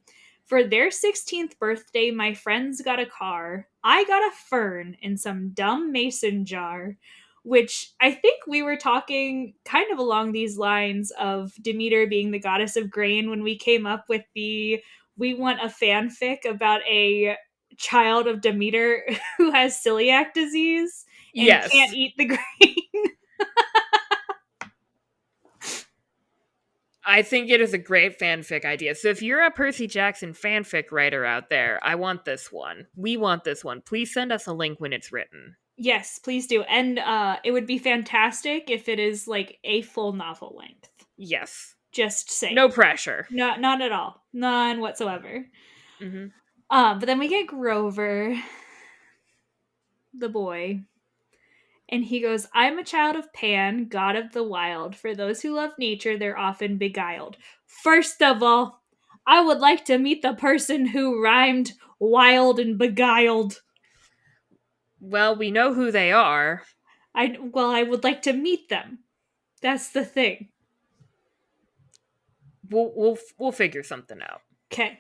For their 16th birthday, my friends got a car. I got a fern in some dumb mason jar. Which I think we were talking kind of along these lines of Demeter being the goddess of grain when we came up with the we want a fanfic about a child of Demeter who has celiac disease and can't Yes. eat the grain. I think it is a great fanfic idea. So if you're a Percy Jackson fanfic writer out there, I want this one. We want this one. Please send us a link when it's written. Yes, please do. And it would be fantastic if it is like a full novel length. Yes. Just No saying. pressure. Not at all. None whatsoever. Mm-hmm. But then we get Grover, the boy, and he goes, I'm a child of Pan, god of the wild. For those who love nature, they're often beguiled. First of all, I would like to meet the person who rhymed wild and beguiled. Well, we know who they are. I would like to meet them. That's the thing. We'll figure something out. Okay.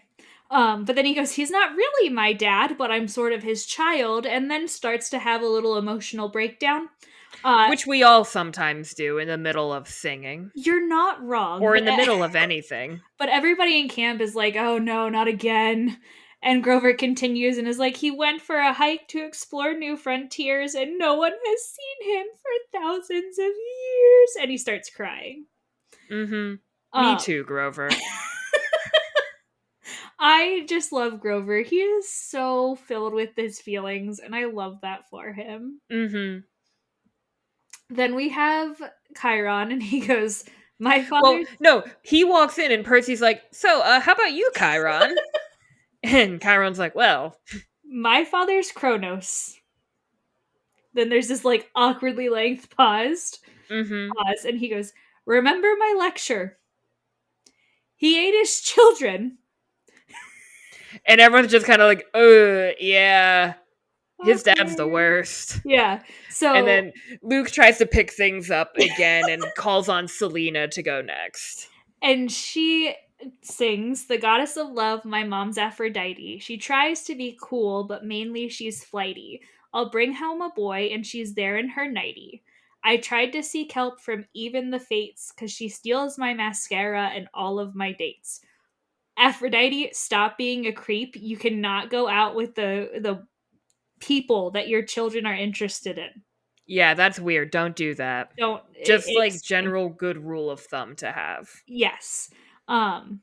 But then he goes, he's not really my dad, but I'm sort of his child, and then starts to have a little emotional breakdown. Which we all sometimes do in the middle of singing. You're not wrong, Or in the middle of anything. but everybody in camp is like, oh no, not again. And Grover continues and is like, he went for a hike to explore new frontiers, and no one has seen him for thousands of years. And he starts crying. Mm-hmm. Me Um, too, Grover. I just love Grover. He is so filled with his feelings, and I love that for him. Mm-hmm. Then we have Chiron, and he goes, my Well, father's no, he walks in and Percy's like, so, how about you, Chiron? And Chiron's like, well. my father's Kronos. Then there's this like awkwardly length Mm-hmm. pause, and he goes, remember my lecture. He ate his children. And everyone's just kind of like, yeah, his dad's the Okay. worst. Yeah. And So, then Luke tries to pick things up again and calls on Selena to go next. and she sings, the goddess of love, my mom's Aphrodite. She tries to be cool, but mainly she's flighty. I'll bring home a boy, and she's there in her nightie. I tried to seek help from even the fates because she steals my mascara and all of my dates. Aphrodite, stop being a creep. You cannot go out with the people that your children are interested in. Yeah, that's weird. Don't do that. Don't Just like explain. general good rule of thumb to have. Yes. Um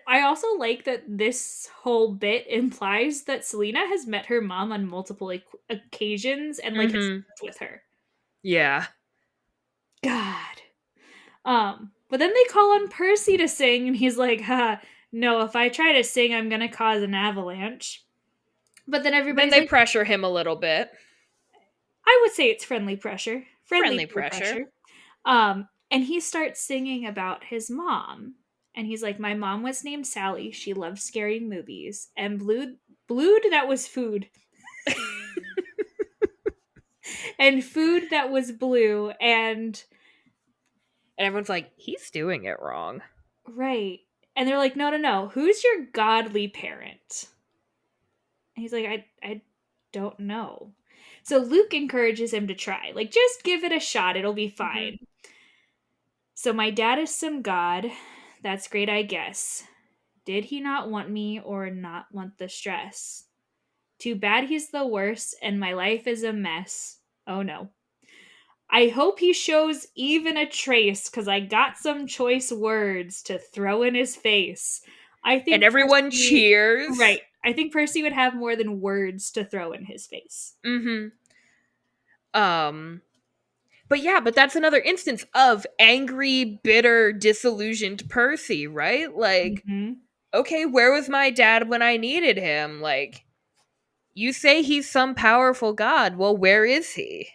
I also like that this whole bit implies that Selena has met her mom on multiple occasions and like has Mhm. lived with her. Yeah. God. But then they call on Percy to sing, and he's like, no, if I try to sing, I'm gonna cause an avalanche. But then Then everybody's they like, pressure him a little bit. I would say it's friendly pressure. Friendly Friendly peer pressure. pressure. And he starts singing about his mom. And he's like, my mom was named Sally. She loved scary movies. And blued that was food. And food that was blue. And And everyone's like, he's doing it wrong. right. And they're like, no, no, no. Who's your godly parent? And he's like, I don't know. So Luke encourages him to try. Like, just give it a shot. It'll be Mhm. fine. So my dad is some god. That's great, I guess. Did he not want me or not want the stress? Too bad he's the worst and my life is a mess. Oh no. I hope he shows even a trace because I got some choice words to throw in his face. I And think everyone Percy, cheers. right. I think Percy would have more than words to throw in his face. Mhm. Um but yeah, but that's another instance of angry, bitter, disillusioned Percy, right? Like, Hmm. okay, where was my dad when I needed him? Like, you say he's some powerful god. Well, where is he?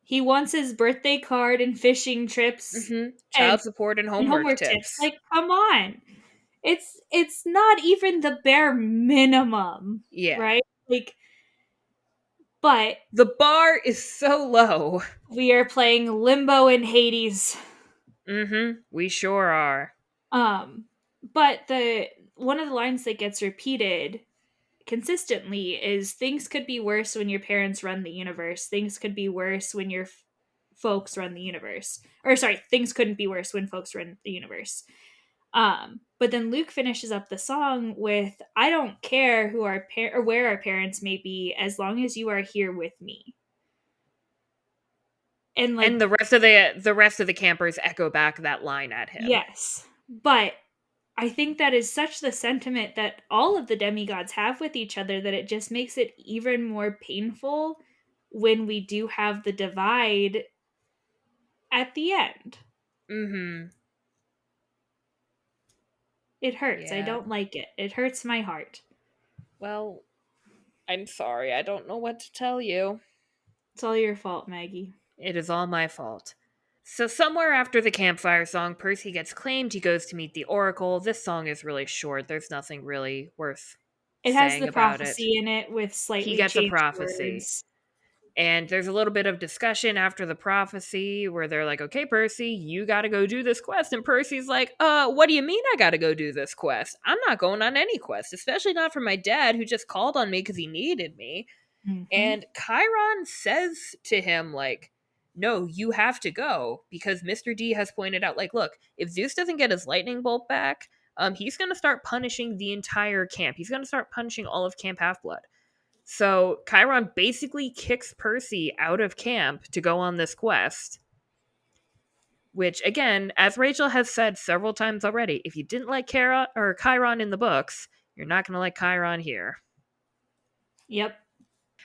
He wants his birthday card and fishing trips and, Child support and and homework homework tips. tips. Like, come on. It's not even the bare minimum, Yeah. right? Like, but The bar is so low. we are playing Limbo in Hades. We sure are. Um, but the one of the lines that gets repeated consistently is things could be worse when your parents run the universe. Things could be worse when your folks run the universe. Or sorry, things couldn't be worse when folks run the universe. But then Luke finishes up the song with, "I don't care who our or where our parents may be, as long as you are here with me." And like, And the rest of the campers echo back that line at him. yes, but I think that is such the sentiment that all of the demigods have with each other that it just makes it even more painful when we do have the divide at the end. Mhm. It hurts. I Yeah. don't like it. It hurts my heart. Well, I'm sorry. I don't know what to tell you. It's all your fault, Maggie. It is all my fault. So, somewhere after the campfire song, Percy gets claimed. He goes to meet the Oracle. This song is really short. There's nothing really worth It has saying the about it. prophecy in it with He slightly gets a changed prophecy. words. And there's a little bit of discussion after the prophecy where they're like, okay, Percy, you gotta go do this quest. And Percy's like, what do you mean I gotta go do this quest? I'm not going on any quest, especially not for my dad who just called on me because he needed me. Hmm. And Chiron says to him, like, no, you have to go because Mr. D has pointed out, like, look, if Zeus doesn't get his lightning bolt back, he's going to start punishing the entire camp. He's going to start punishing all of Camp Half Blood. So Chiron basically kicks Percy out of camp to go on this quest. Which, again, as Rachel has said several times already, if you didn't like Chiron in the books, you're not going to like Chiron here. Yep.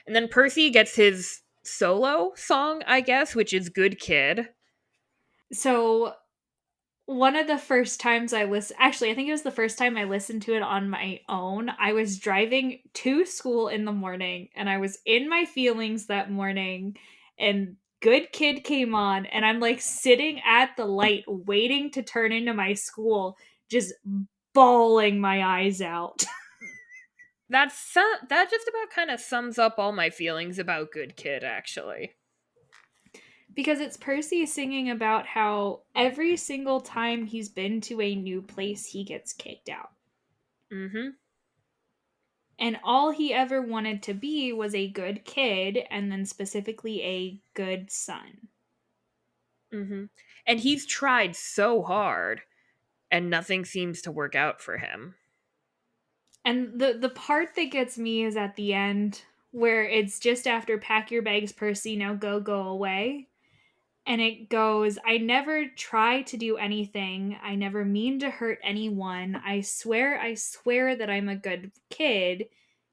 And then Percy gets his solo song, I guess, which is Good Kid. So one of the first times I listened, actually, I think it was the first time I listened to it on my own. I was driving to school in the morning and I was in my feelings that morning, and Good Kid came on, and I'm like sitting at the light waiting to turn into my school, just bawling my eyes out. That just about kind of sums up all my feelings about Good Kid, actually. Because it's Percy singing about how every single time he's been to a new place, he gets kicked out. Mm-hmm. And all he ever wanted to be was a good kid and then specifically a good son. Mm-hmm. And he's tried so hard, and nothing seems to work out for him. And the part that gets me is at the end where it's just after pack your bags, Percy, now go away. And it goes, I never try to do anything. I never mean to hurt anyone. I swear that I'm a good kid.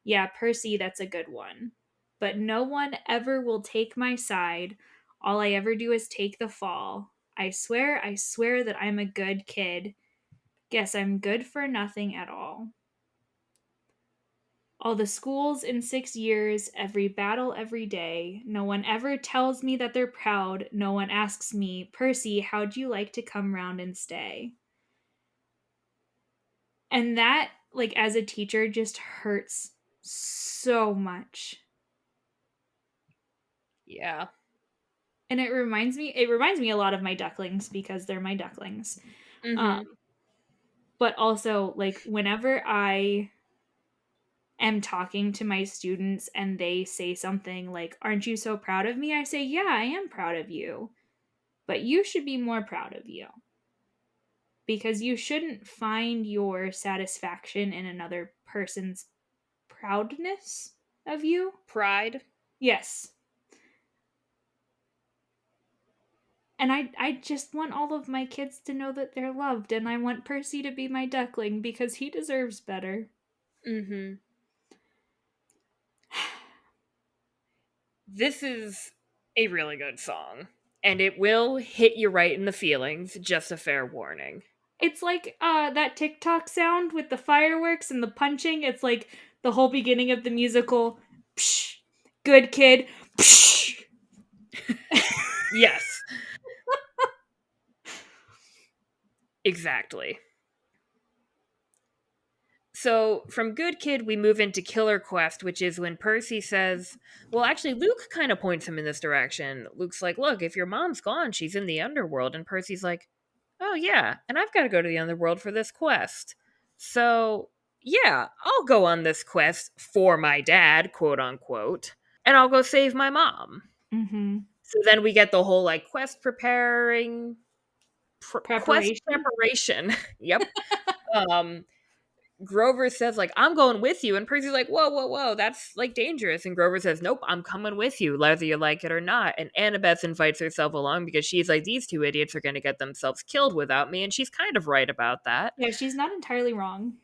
Yeah, Percy, that's a good one. But no one ever will take my side. All I ever do is take the fall. I swear that I'm a good kid. Guess I'm good for nothing at all. All the schools in 6 years, every battle every day. No one ever tells me that they're proud. No one asks me, Percy, how'd you like to come round and stay? And that, like, as a teacher, just hurts so much. Yeah. And it reminds me a lot of my ducklings because they're my ducklings. Um, Mm-hmm. but also, like, whenever I am talking to my students and they say something like, aren't you so proud of me? I say, yeah, I am proud of you. But you should be more proud of you because you shouldn't find your satisfaction in another person's proudness of you. Pride. Yes. And I just want all of my kids to know that they're loved, and I want Percy to be my duckling because he deserves better. Mm-hmm. This is a really good song, and it will hit you right in the feelings, just a fair warning. It's like that TikTok sound with the fireworks and the punching. It's like the whole beginning of the musical. Psh, good kid. Psh. Yes, exactly. So from Good Kid, we move into Killer Quest, which is when Percy says, well, actually, Luke kind of points him in this direction. Luke's like, look, if your mom's gone, she's in the underworld. And Percy's like, oh, yeah, and I've got to go to the underworld for this quest. So, yeah, I'll go on this quest for my dad, quote unquote, and I'll go save my mom. Mm-hmm. So then we get the whole like quest preparing, quest Preparation. preparation. Yep. Um, Grover says like I'm going with you, and Percy's like whoa, that's like dangerous. And Grover says nope, I'm coming with you, whether you like it or not. And Annabeth invites herself along because she's like these two idiots are going to get themselves killed without me, and she's kind of right about that. Yeah, she's not entirely wrong.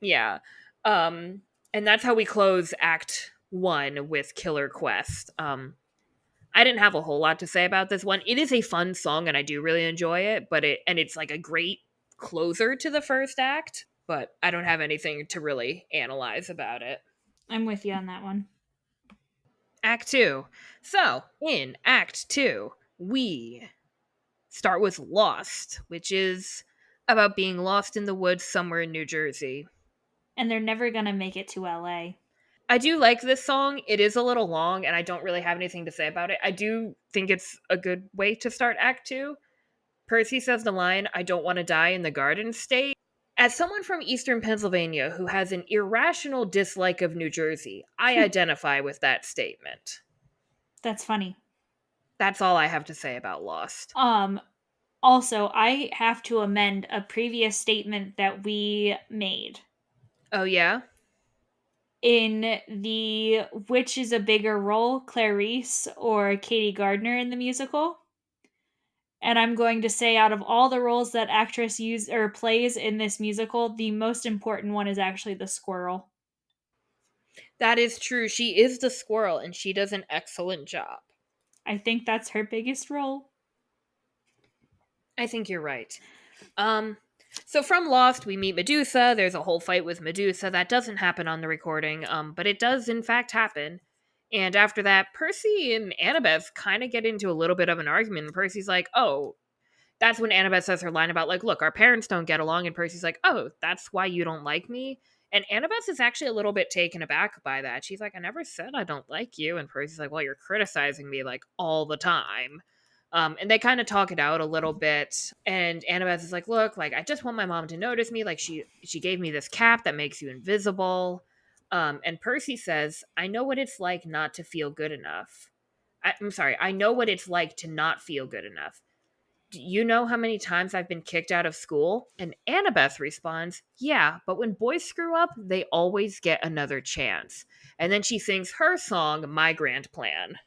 Yeah, um, and that's how we close Act One with Killer Quest. I didn't have a whole lot to say about this one. It is a fun song, and I do really enjoy it. It's like a great closer to the first act. But I don't have anything to really analyze about it. I'm with you on that one. Act Two. So in Act Two, we start with Lost, which is about being lost in the woods somewhere in New Jersey. And they're never gonna make it to LA. I do like this song. It is a little long, and I don't really have anything to say about it. I do think it's a good way to start Act Two. Percy says the line, I don't want to die in the Garden State. As someone from Eastern Pennsylvania who has an irrational dislike of New Jersey, I identify with that statement. That's funny. That's all I have to say about Lost. Um Also, I have to amend a previous statement that we made. Oh, yeah? In the which is a bigger role, Clarice or Katie Gardner in the musical? And I'm going to say out of all the roles that actress use or plays in this musical, the most important one is actually the squirrel. That is true. She is the squirrel, and she does an excellent job. I think that's her biggest role. I think you're right. Um, so from Lost, we meet Medusa. There's a whole fight with Medusa. That doesn't happen on the recording, but it does in fact happen. And after that, Percy and Annabeth kind of get into a little bit of an argument. And Percy's like, oh, that's when Annabeth says her line about, like, look, our parents don't get along. And Percy's like, oh, that's why you don't like me? And Annabeth is actually a little bit taken aback by that. She's like, I never said I don't like you. And Percy's like, well, you're criticizing me, like, all the time. And they kind of talk it out a little bit. And Annabeth is like, look, like, I just want my mom to notice me. Like, she gave me this cap that makes you invisible. And Percy says, I know what it's like not to feel good enough. I'm sorry, I know what it's like to not feel good enough. Do you know how many times I've been kicked out of school? And Annabeth responds, yeah, but when boys screw up, they always get another chance. And then she sings her song, My Grand Plan.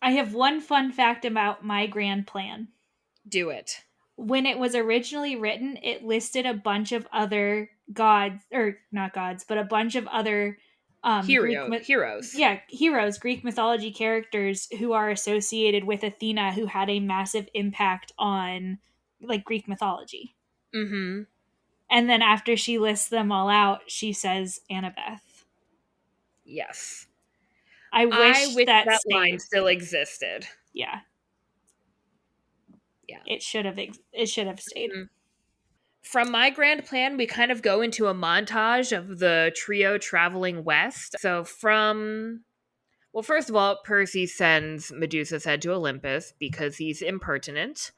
I have one fun fact about My Grand Plan. Do it. When it was originally written, it listed a bunch of other gods, or not gods, but a bunch of other Heroes. yeah, heroes, Greek mythology characters who are associated with Athena who had a massive impact on like Greek mythology. Mm-hmm. And then after she lists them all out, she says Annabeth. Yes. I I wish wish that that line stayed. still existed. Yeah, Yeah. it should have stayed. Mhm. From My Grand Plan, we kind of go into a montage of the trio traveling west. So well, first of all, Percy sends Medusa's head to Olympus because he's impertinent.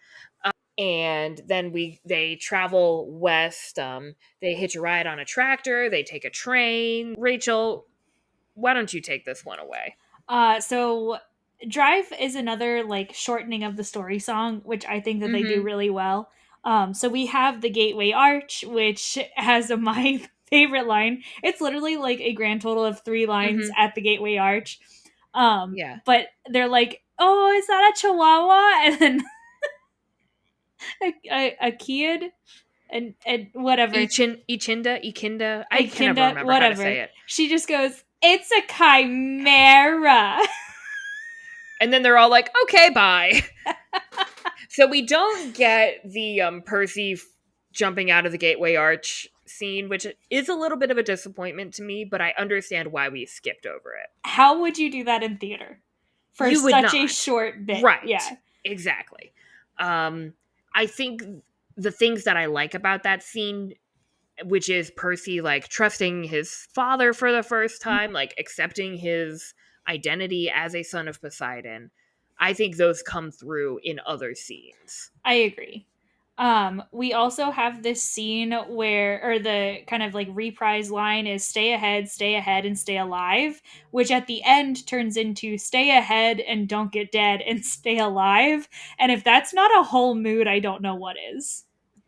And then they travel west. They hitch a ride on a tractor. They take a train. Rachel, why don't you take this one away? So Drive is another like shortening of the story song, which I think that they do Mm-hmm. really well. So we have the Gateway Arch, which has my favorite line. It's literally like a grand total of 3 lines Mm-hmm. at the Gateway Arch. Yeah. But they're like, "Oh, is that a Chihuahua?" And then a kid and whatever, Ichinda. I a can never kinda remember how to whatever. say it. She just goes, "It's a chimera." And then they're all like, okay, bye. So we don't get the Percy jumping out of the Gateway Arch scene, which is a little bit of a disappointment to me, but I understand why we skipped over it. How would you do that in theater for You would such a not. short bit? Right. Yeah, Exactly. I think the things that I like about that scene, which is Percy like trusting his father for the first time, like accepting his identity as a son of Poseidon, I think those come through in other scenes. I agree. We also have this scene where, or the kind of like reprise line is stay ahead, and stay alive, which at the end turns into stay ahead and don't get dead and stay alive. And if that's not a whole mood, I don't know what is.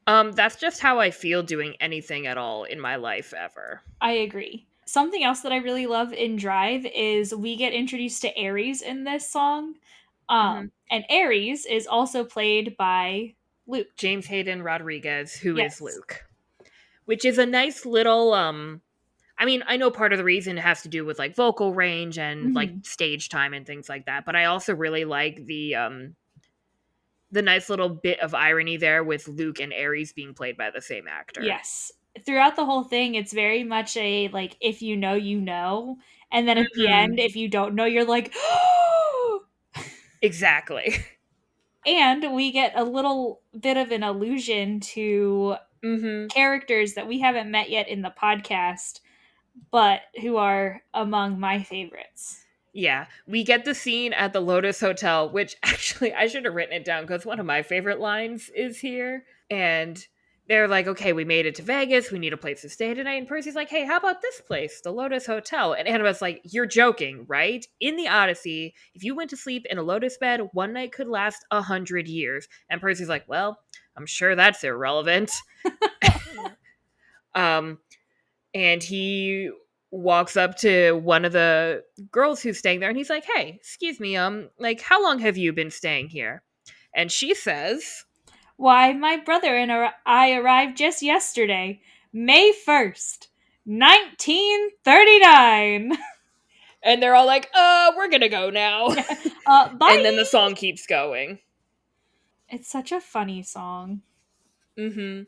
That's just how I feel doing anything at all in my life ever. I agree. Something else that I really love in Drive is we get introduced to Ares in this song. Hmm. And Ares is also played by Luke. James Hayden Rodriguez, who is Yes. Luke, which is a nice little I mean, I know part of the reason it has to do with like vocal range and like Mhm. stage time and things like that, but I also really like the nice little bit of irony there with Luke and Ares being played by the same actor. Yes. Throughout the whole thing, it's very much a like if you know, you know. And then at the end, Hmm. if you don't know, you're like, Exactly. and we get a little bit of an allusion to Hmm. characters that we haven't met yet in the podcast, but who are among my favorites. Yeah, we get the scene at the Lotus Hotel, which actually I should have written it down because one of my favorite lines is here. And they're like, okay, we made it to Vegas. We need a place to stay tonight. And Percy's like, hey, how about this place, the Lotus Hotel? And Annabeth's like, you're joking, right? In the Odyssey, if you went to sleep in a lotus bed, one night could last 100 years. And Percy's like, well, I'm sure that's irrelevant. um, and he walks up to one of the girls who's staying there and he's like, hey, excuse me, like, how long have you been staying here? And she says, Why, my brother and I arrived just yesterday, May 1st, 1939. and they're all like, we're gonna go now. Yeah. And then Bye. the song keeps going. It's such a funny song. Mm-hmm.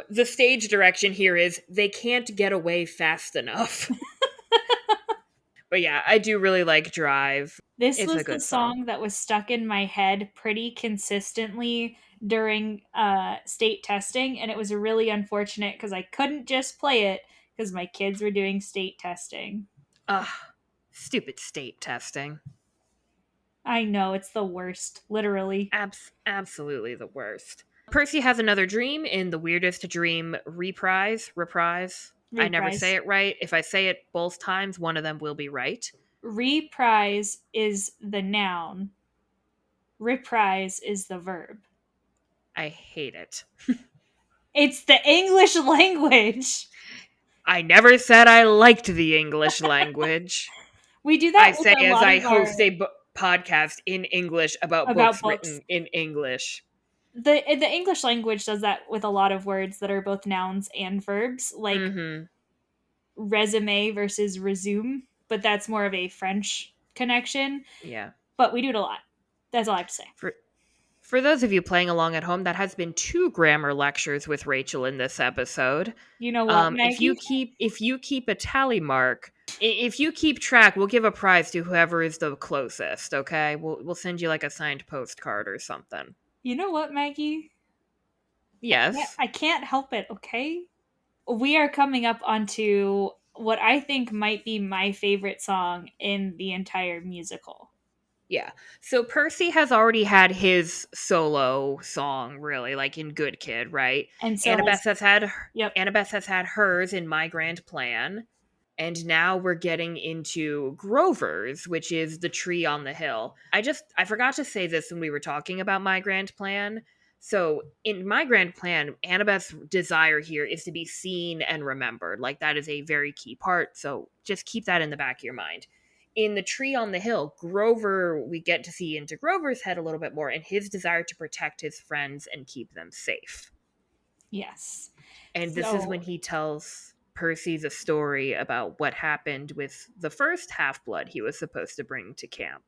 The stage direction here is they can't get away fast enough. But yeah, I do really like Drive. This It's a was the good song. song that was stuck in my head pretty consistently during state testing, and it was really unfortunate because I couldn't just play it because my kids were doing state testing. Ugh, stupid state testing. I know, it's the worst, literally. Absolutely the worst. Percy has another dream in the weirdest dream reprise. I never say Reprise. it right. If I say it both times, one of them will be right. Reprise is the noun. Reprise is the verb. I hate it. It's the English language. I never said I liked the English language. We do I that with say a as lot I of our host a podcast in English about about books books. written in English. The English language does that with a lot of words that are both nouns and verbs, like Mm-hmm. resume versus resume, but that's more of a French connection. Yeah. But we do it a lot. That's all I have to say. For For those of you playing along at home, that has been 2 grammar lectures with Rachel in this episode. You know what, If you Maggie? keep a tally mark, if you keep track, we'll give a prize to whoever is the closest. Okay, we'll send you like a signed postcard or something. You know what, Maggie? Yes. I can't help it, okay? We are coming up onto what I think might be my favorite song in the entire musical. Yeah. So Percy has already had his solo song, really, like in Good Kid, right? And so has, yep, Annabeth has had hers in My Grand Plan. And now we're getting into Grover's, which is the tree on the hill. I forgot to say this when we were talking about My Grand Plan. So in My Grand Plan, Annabeth's desire here is to be seen and remembered. Like that is a very key part. So just keep that in the back of your mind. In the tree on the hill, Grover, we get to see into Grover's head a little bit more and his desire to protect his friends and keep them safe. yes. And this is when So he tells Percy the story about what happened with the first half blood he was supposed to bring to camp.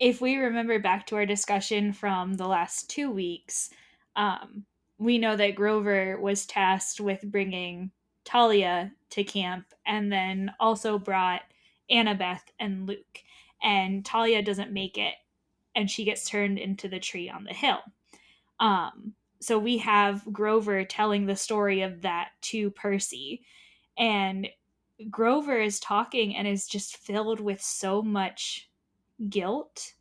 if we remember back to our discussion from the last 2 weeks, um, we know that Grover was tasked with bringing Talia to camp and then also brought Annabeth and Luke. And Talia doesn't make it and she gets turned into the tree on the hill. So we have Grover telling the story of that to Percy. And Grover is talking and is just filled with so much guilt,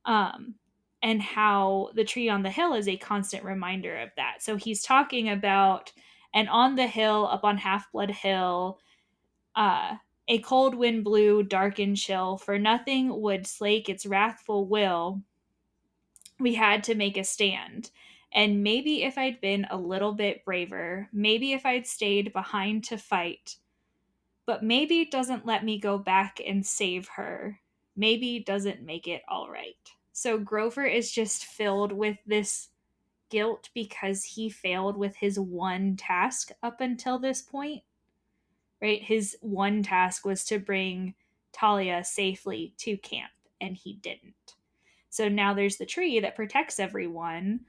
um, and how the tree on the hill is a constant reminder of that. So he's talking about, and on the hill, up on Half Blood Hill, uh, a cold wind blew, dark and chill, for nothing would slake its wrathful will. We had to make a stand. And maybe if I'd been a little bit braver, maybe if I'd stayed behind to fight, but maybe doesn't let me go back and save her. Maybe doesn't make it all right. So Grover is just filled with this guilt because he failed with his one task up until this point, right? His one task was to bring Talia safely to camp, and he didn't. So now there's the tree that protects everyone,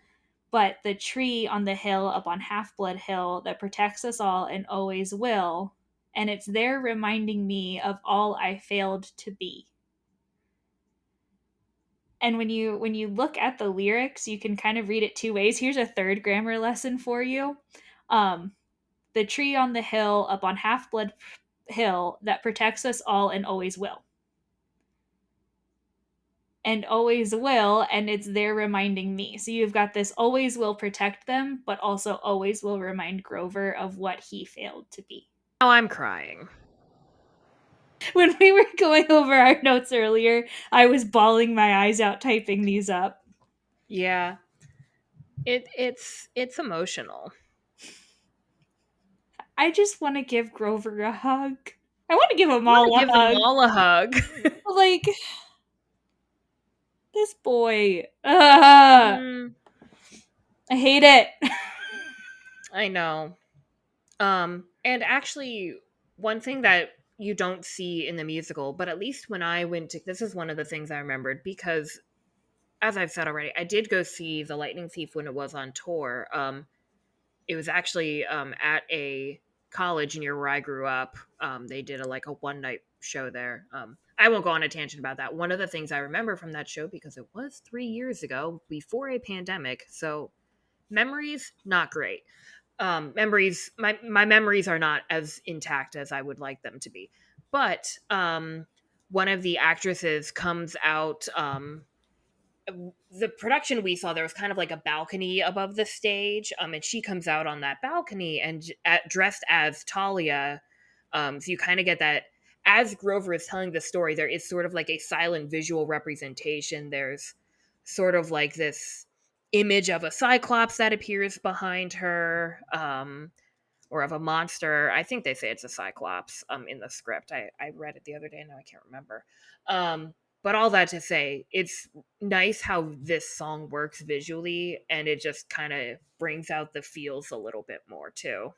but the tree on the hill up on Half Blood Hill that protects us all and always will, and it's there reminding me of all I failed to be. And when you look at the lyrics, you can kind of read it two ways. Here's a third grammar lesson for you. Um, the tree on the hill up on Half Blood Hill that protects us all and always will. And always will, and it's there reminding me. So you've got this always will protect them, but also always will remind Grover of what he failed to be. Now I'm crying. When we were going over our notes earlier, I was bawling my eyes out typing these up. Yeah. It's emotional. I just want to give Grover a hug. I want to give them I want all to a give them hug. all a hug. Like, this boy. Mm, I hate it. I know. And actually, one thing that you don't see in the musical, but at least when I went to, this is one of the things I remembered because, as I've said already, I did go see The Lightning Thief when it was on tour. It was actually at a college near where I grew up. They did a one night show there. I won't go on a tangent about that. One of the things I remember from that show, because it was 3 years ago, before a pandemic, so memories not great. My memories are not as intact as I would like them to be. But one of the actresses comes out. The production we saw, there was kind of like a balcony above the stage, and she comes out on that balcony and dressed as Talia. So you kind of get that as Grover is telling the story, there is sort of like a silent visual representation. There's sort of like this image of a cyclops that appears behind her, or of a monster. I think they say it's a cyclops in the script. I read it the other day, now I can't remember. But all that to say, it's nice how this song works visually, and it just kind of brings out the feels a little bit more too.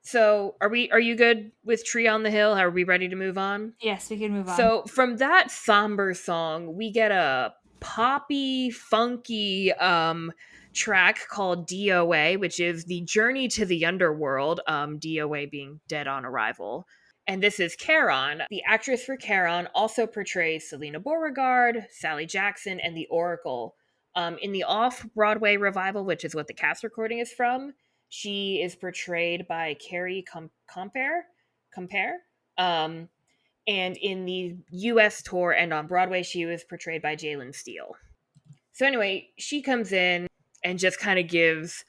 So, are you good with Tree on the Hill? Are we ready to move on? Yes, we can move on. So from that somber song, we get a poppy, funky track called DOA, which is the Journey to the Underworld, DOA being Dead on Arrival. And this is Charon. The actress for Charon also portrays Selena Beauregard, Sally Jackson, and the Oracle. In the off Broadway revival, which is what the cast recording is from, she is portrayed by Carrie Compare. Um, and in the US tour and on Broadway, she was portrayed by Jalen Steele. So, anyway, she comes in and just kind of gives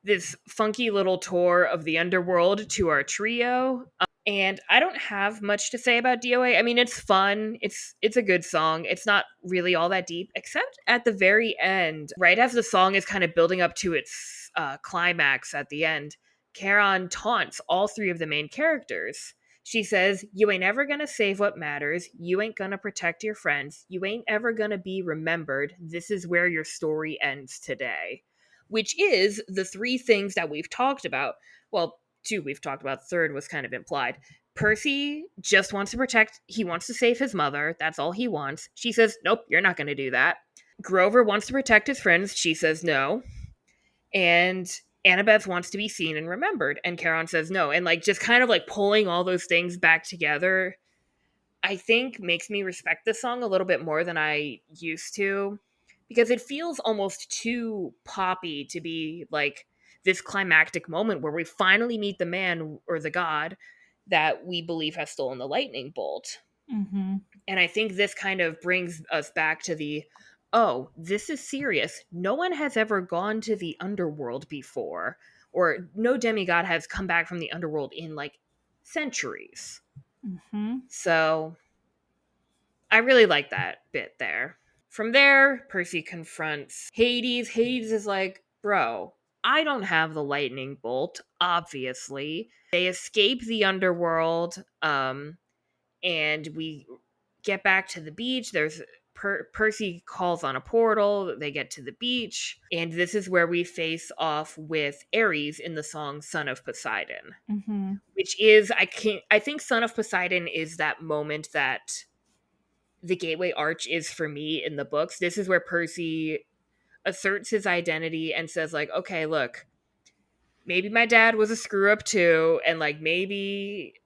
this funky little tour of the underworld to our trio. And I don't have much to say about DOA. I mean, it's fun. It's a good song. It's not really all that deep, except at the very end, right as the song is kind of building up to its climax at the end. Charon taunts all three of the main characters. She says, "You ain't ever gonna save what matters. You ain't gonna protect your friends. You ain't ever gonna be remembered. This is where your story ends today." Which is the three things that we've talked about. Well, two we've talked about, third was kind of implied. Percy just wants to protect, he wants to save his mother. That's all he wants. She says, "Nope, you're not going to do that." Grover wants to protect his friends. She says, "No." And Annabeth wants to be seen and remembered. And Charon says, "No." And like just kind of like pulling all those things back together, I think makes me respect this song a little bit more than I used to, because it feels almost too poppy to be like this climactic moment where we finally meet the man or the god that we believe has stolen the lightning bolt. Mm-hmm. And I think this kind of brings us back to the, oh, this is serious. No one has ever gone to the underworld before, or no demigod has come back from the underworld in like centuries. Mm-hmm. So I really like that bit there. From there, Percy confronts Hades. Hades is like, "Bro, I don't have the lightning bolt, obviously." They escape the underworld, and we get back to the beach. There's Percy calls on a portal. They get to the beach, and this is where we face off with Ares in the song "Son of Poseidon," Mm-hmm. which is I think "Son of Poseidon" is that moment that the Gateway Arch is for me in the books. This is where Percy asserts his identity and says, like, "Okay, look, maybe my dad was a screw up too, and like maybe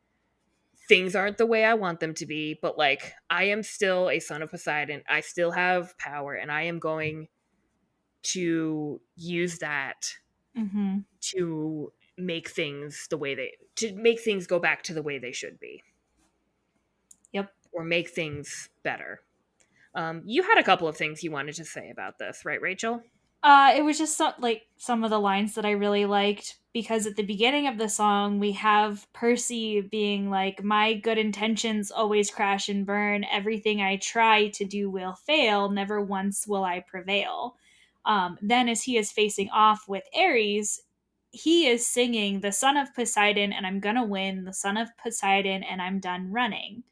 things aren't the way I want them to be, but like I am still a son of Poseidon. I still have power, and I am going to use that Mm-hmm. to make things to make things go back to the way they should be, Yep. or make things better." You had a couple of things you wanted to say about this, right, Rachel? It was just some of the lines that I really liked, because at the beginning of the song we have Percy being like, "My good intentions always crash and burn. Everything I try to do will fail. Never once will I prevail." Then, as he is facing off with Ares, he is singing, "The son of Poseidon, and I'm gonna win. The son of Poseidon, and I'm done running."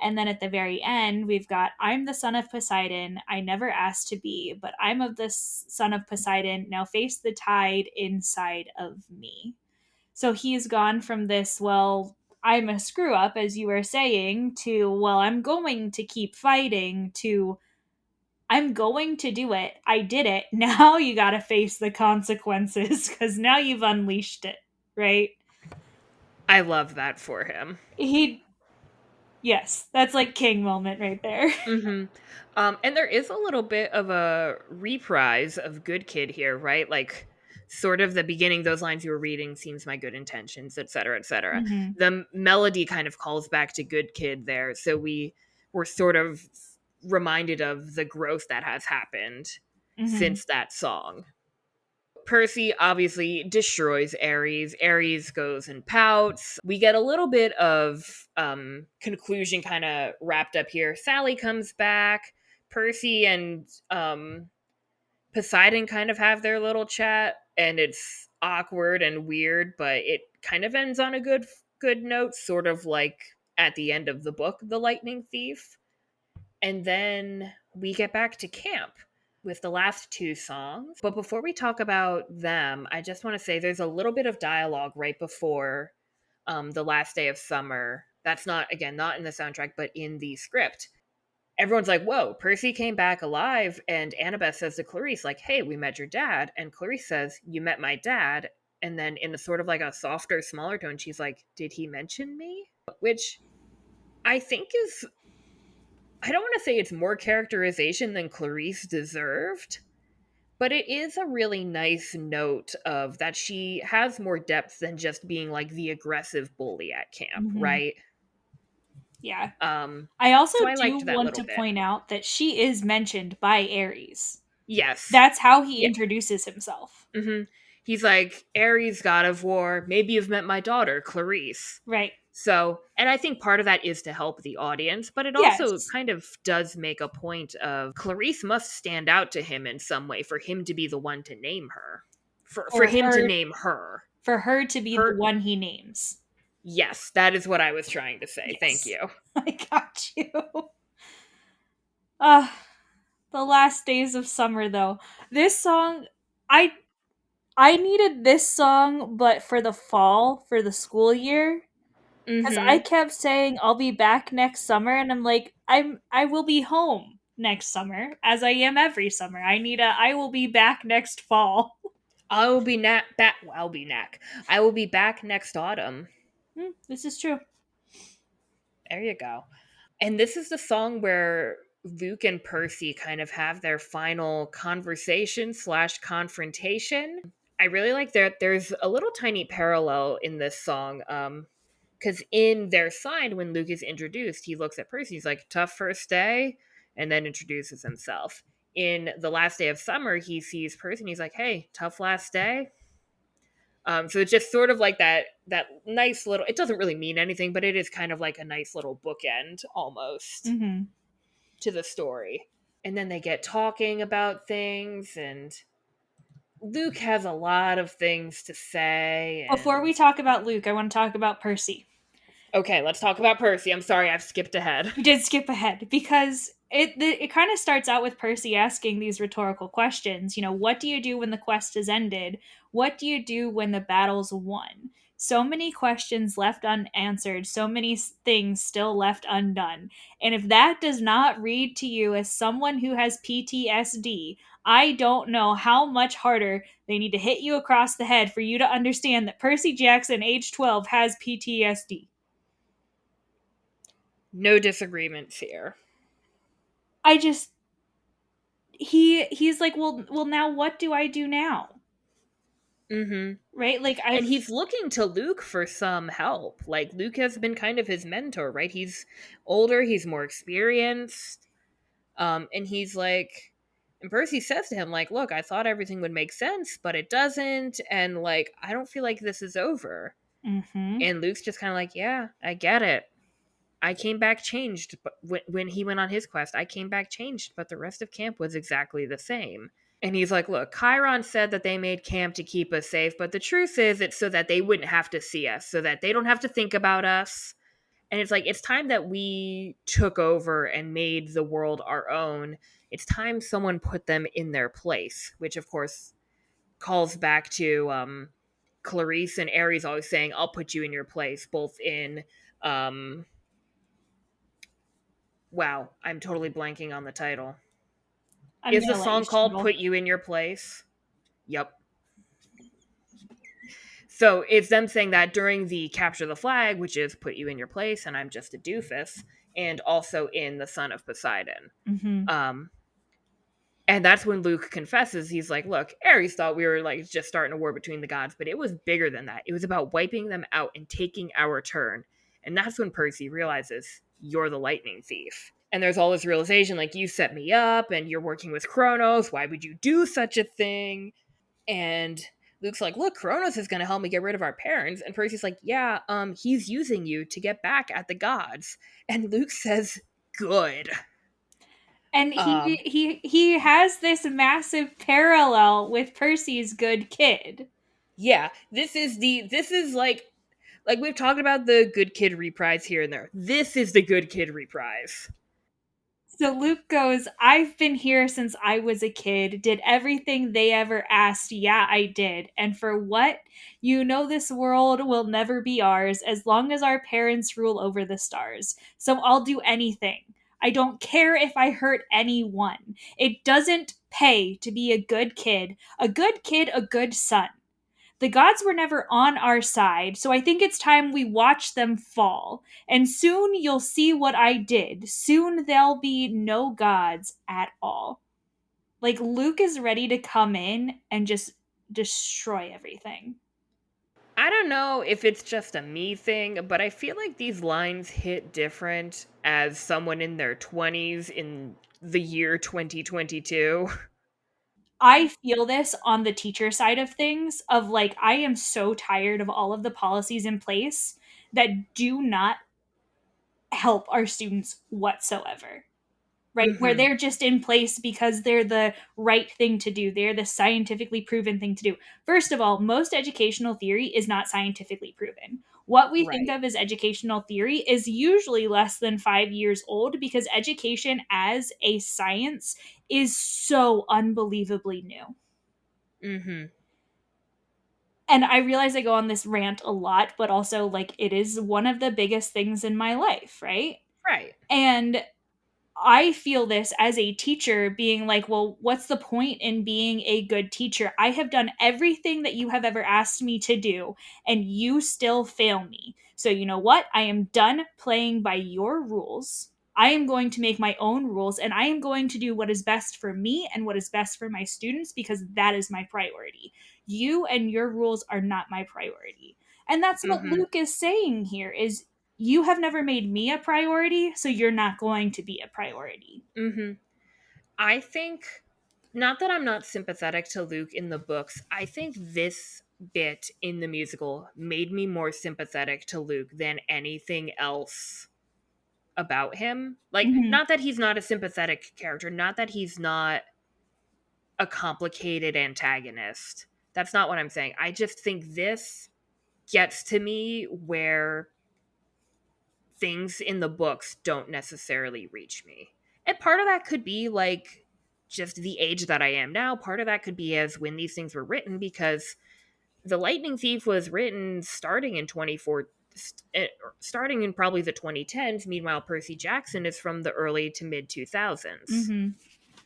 And then at the very end, we've got, "I'm the son of Poseidon. I never asked to be, but I'm of the son of Poseidon. Now face the tide inside of me." So he's gone from this, well, I'm a screw up, as you were saying, to, well, I'm going to keep fighting, to, I'm going to do it. I did it. Now you got to face the consequences because now you've unleashed it, right? I love that for him. He, yes, that's like king moment right there. Mm-hmm. And there is a little bit of a reprise of Good Kid here, right? Like, sort of the beginning, those lines you were reading, "Seems my good intentions," et cetera, et cetera. Mm-hmm. The melody kind of calls back to Good Kid there. So we were sort of reminded of the growth that has happened Mm-hmm. since that song. Percy obviously destroys Ares. Ares goes and pouts. We get a little bit of conclusion kind of wrapped up here. Sally comes back. Percy and Poseidon kind of have their little chat, and it's awkward and weird, but it kind of ends on a good note, sort of like at the end of the book, The Lightning Thief. And then we get back to camp with the last two songs. But before we talk about them, I just want to say there's a little bit of dialogue right before the last day of summer. That's not, again, not in the soundtrack, but in the script. Everyone's like, whoa, Percy came back alive. And Annabeth says to Clarice, like, hey, we met your dad. And Clarice says, you met my dad. And then in a sort of like a softer, smaller tone, she's like, did he mention me? Which I think is, I don't want to say it's more characterization than Clarice deserved, but it is a really nice note of that she has more depth than just being like the aggressive bully at camp, Mm-hmm. right? Yeah. Um, I also so I do liked that want little to bit. point out that she is mentioned by Ares. Yes. That's how he Yeah. introduces himself. hmm He's like, Ares, god of war, maybe you've met my daughter, Clarice. Right. So, and I think part of that is to help the audience, but it also Yes. kind of does make a point of Clarice must stand out to him in some way for him to be the one to name her. For For him to her name her. for her to be the Her one he names. Yes, that is what I was trying to say. Thank Yes. you. I got you. Ah, the last days of summer though. This song I I needed this song but for the fall, for the school year. Because I Mhm. kept saying I'll be back next summer, and I'm like, I will be home next summer, as I am every summer. I will be back next fall. I will be back. I'll be knack. I will be back next autumn. This is true. There you go. And this is the song where Luke and Percy kind of have their final conversation slash confrontation. I really like that there's a little tiny parallel in this song. Because in their sign, when Luke is introduced, he looks at Percy, he's like, tough first day, and then introduces himself. In the last day of summer, he sees Percy and he's like, hey, tough last day. So it's just sort of like that nice little. It doesn't really mean anything, but it is kind of like a nice little bookend almost Hmm. to the story. And then they get talking about things, and Luke has a lot of things to say. Before And we talk about Luke, I want to talk about Percy. okay, let's talk about Percy. I'm sorry, I've skipped ahead. You did skip ahead because it kind of starts out with Percy asking these rhetorical questions. What do you do when the quest is ended? What do you do when the battle's won? So many questions left unanswered, so many things still left undone. And if that does not read to you as someone who has PTSD, I don't know how much harder they need to hit you across the head for you to understand that Percy Jackson, age 12, has PTSD. No disagreements here. I just he's like, well, now what do I do now? Mm-hmm. Right? Like And I've he's looking to Luke for some help. Like Luke has been kind of his mentor, right? He's older, he's more experienced. And he's like, and Percy says to him, like, look, I thought everything would make sense, but it doesn't. And like, I don't feel like this is over. Mhm. And Luke's just kind of like, yeah, I get it. I came back changed, but when he went on his quest, I came back changed, but the rest of camp was exactly the same. And he's like, look, Chiron said that they made camp to keep us safe, but the truth is it's so that they wouldn't have to see us, so that they don't have to think about us. And it's like, it's time that we took over and made the world our own. It's time someone put them in their place, which of course calls back to Clarice and Ares always saying, I'll put you in your place, both in um, wow, I'm totally blanking on the title. I'm Is the gonna let you song called struggle. Put You in Your Place? Yep. So it's them saying that during the Capture the Flag, which is Put You in Your Place, and I'm just a doofus, and also in The Son of Poseidon. Mhm. Um, and that's when Luke confesses. He's like, look, Ares thought we were like just starting a war between the gods, but it was bigger than that. It was about wiping them out and taking our turn. And that's when Percy realizes you're the lightning thief. And there's all this realization like, you set me up and you're working with Kronos. Why would you do such a thing? And Luke's like, look, Kronos is going to help me get rid of our parents. And Percy's like, yeah, he's using you to get back at the gods. And Luke says, good. And he Um, he he has this massive parallel with Percy's good kid. yeah, this is like we've talked about the good kid reprise here and there. This is the good kid reprise. So Luke goes, I've been here since I was a kid, did everything they ever asked. Yeah, I did. And for what? You know, this world will never be ours as long as our parents rule over the stars. So I'll do anything. I don't care if I hurt anyone. It doesn't pay to be a good kid, a good son. The gods were never on our side, so I think it's time we watch them fall. And soon you'll see what I did. Soon there'll be no gods at all. Like Luke is ready to come in and just destroy everything. I don't know if it's just a me thing, but I feel like these lines hit different as someone in their 20s in the year 2022. I feel this on the teacher side of things of like I am so tired of all of the policies in place that do not help our students whatsoever. Right? Where Mhm. they're just in place because they're the right thing to do. They're the scientifically proven thing to do. First of all, most educational theory is not scientifically proven. What we think Right. of as educational theory is usually less than 5 years old because education as a science is so unbelievably new. Mhm. And I realize I go on this rant a lot, but also, like, it is one of the biggest things in my life, right? Right. And I feel this as a teacher being like, well, what's the point in being a good teacher? I have done everything that you have ever asked me to do, and you still fail me. So, you know what? I am done playing by your rules. I am going to make my own rules, and I am going to do what is best for me and what is best for my students because that is my priority. You and your rules are not my priority. And that's what Mhm. Luke is saying here is you have never made me a priority, so you're not going to be a priority. Mhm. I think not that I'm not sympathetic to Luke in the books. I think this bit in the musical made me more sympathetic to Luke than anything else about him. Like, Hmm. not that he's not a sympathetic character, not that he's not a complicated antagonist. That's not what I'm saying. I just think this gets to me where things in the books don't necessarily reach me. And part of that could be like just the age that I am now. Part of that could be as when these things were written because The Lightning Thief was written starting in 24 starting in probably the 2010s. Meanwhile, Percy Jackson is from the early to mid 2000s. Hmm.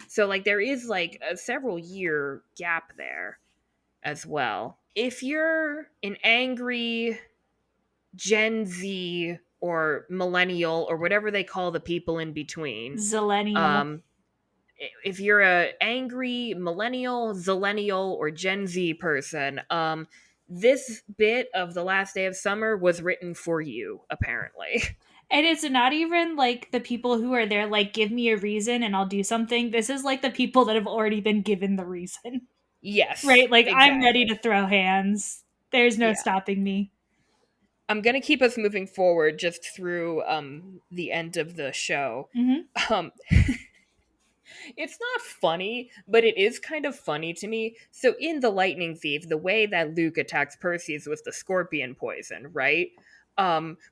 So like there is like a several year gap there as well. If you're an angry Gen Z or millennial or whatever they call the people in between, Zillennial. um, if you're a angry millennial, zillennial, or Gen Z person, this bit of The Last Day of Summer was written for you, apparently. And it's not even like the people who are there, like, give me a reason and I'll do something. This is like the people that have already been given the reason, Yes, right? Like, I'm ready exactly. to throw hands. There's no Yeah. stopping me. I'm gonna keep us moving forward just through the end of the show. Hmm. Um it's not funny, but it is kind of funny to me. So in The Lightning Thief, the way that Luke attacks Percy is with the scorpion poison, right?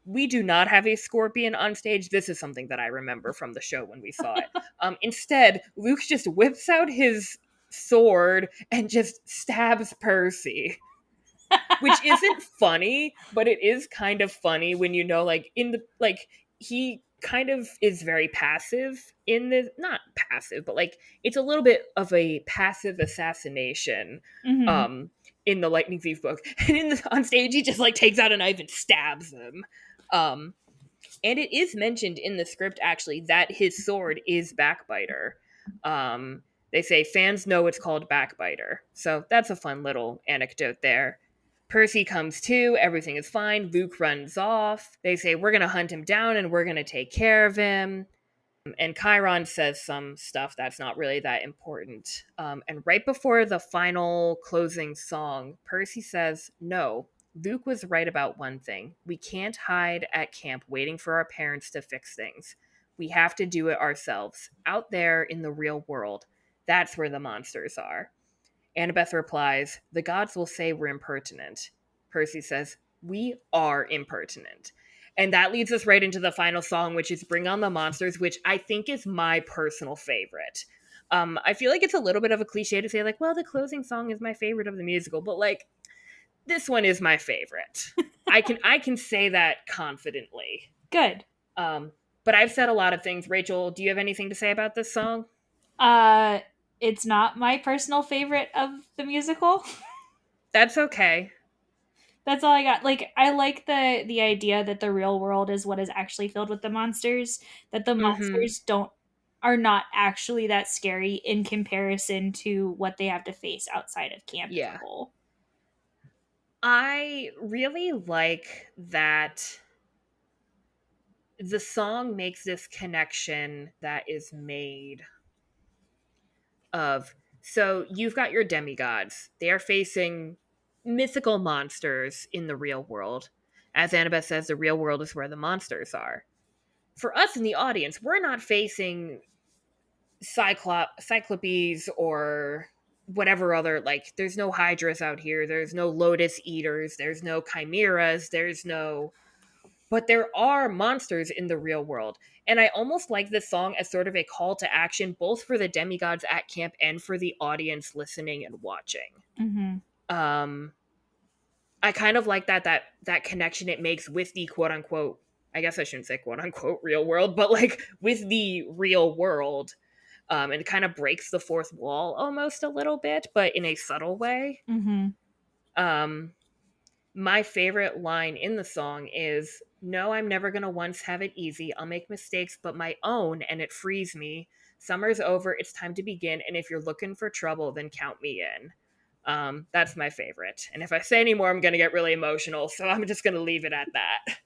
We do not have a scorpion on stage. This is something that I remember from the show when we saw it. Instead, Luke just whips out his sword and just stabs Percy, which isn't funny, but it is kind of funny when you know, like, in the, like, he kind of is very passive in this, not passive, but like, it's a little bit of a passive assassination, Hmm. um, in the Lightning Thief book. And on stage, he just, like, takes out a knife and stabs him. Um, and it is mentioned in the script, actually, that his sword is Backbiter. Um, they say fans know it's called Backbiter. So that's a fun little anecdote there. Percy comes to, everything is fine. Luke runs off. They say, we're going to hunt him down and we're going to take care of him. And Chiron says some stuff that's not really that important. And right before the final closing song, Percy says, no, Luke was right about one thing. We can't hide at camp waiting for our parents to fix things. We have to do it ourselves. Out there in the real world, that's where the monsters are. Annabeth replies, the gods will say we're impertinent. Percy says, we are impertinent. And that leads us right into the final song, which is Bring On the Monsters, which I think is my personal favorite. I feel like it's a little bit of a cliche to say, like, well, the closing song is my favorite of the musical, but like, this one is my favorite. I can say that confidently. Good. Um, but I've said a lot of things. Rachel, do you have anything to say about this song? Uh, it's not my personal favorite of the musical. That's okay. That's all I got. Like, I like the idea that the real world is what is actually filled with the monsters. That the Mm-hmm. monsters don't are not actually that scary in comparison to what they have to face outside of camp as a Yeah. whole. I really like that the song makes this connection that is made of, so you've got your demigods. They are facing mythical monsters in the real world. As Annabeth says, the real world is where the monsters are. For us in the audience, we're not facing cyclopes or whatever other, like, there's no hydras out here, there's no lotus eaters, there's no chimeras, there's no, but there are monsters in the real world. And I almost like this song as sort of a call to action, both for the demigods at camp and for the audience listening and watching. Mm-hmm. um I kind of like that connection it makes with the quote unquote, I guess I shouldn't say quote unquote real world, but like with the real world. And it kind of breaks the fourth wall almost a little bit, but in a subtle way. Mm-hmm. um My favorite line in the song is, no, I'm never going to once have it easy. I'll make mistakes, but my own, and it frees me. Summer's over. It's time to begin. And if you're looking for trouble, then count me in. That's my favorite. And if I say any more, I'm going to get really emotional. So I'm just going to leave it at that.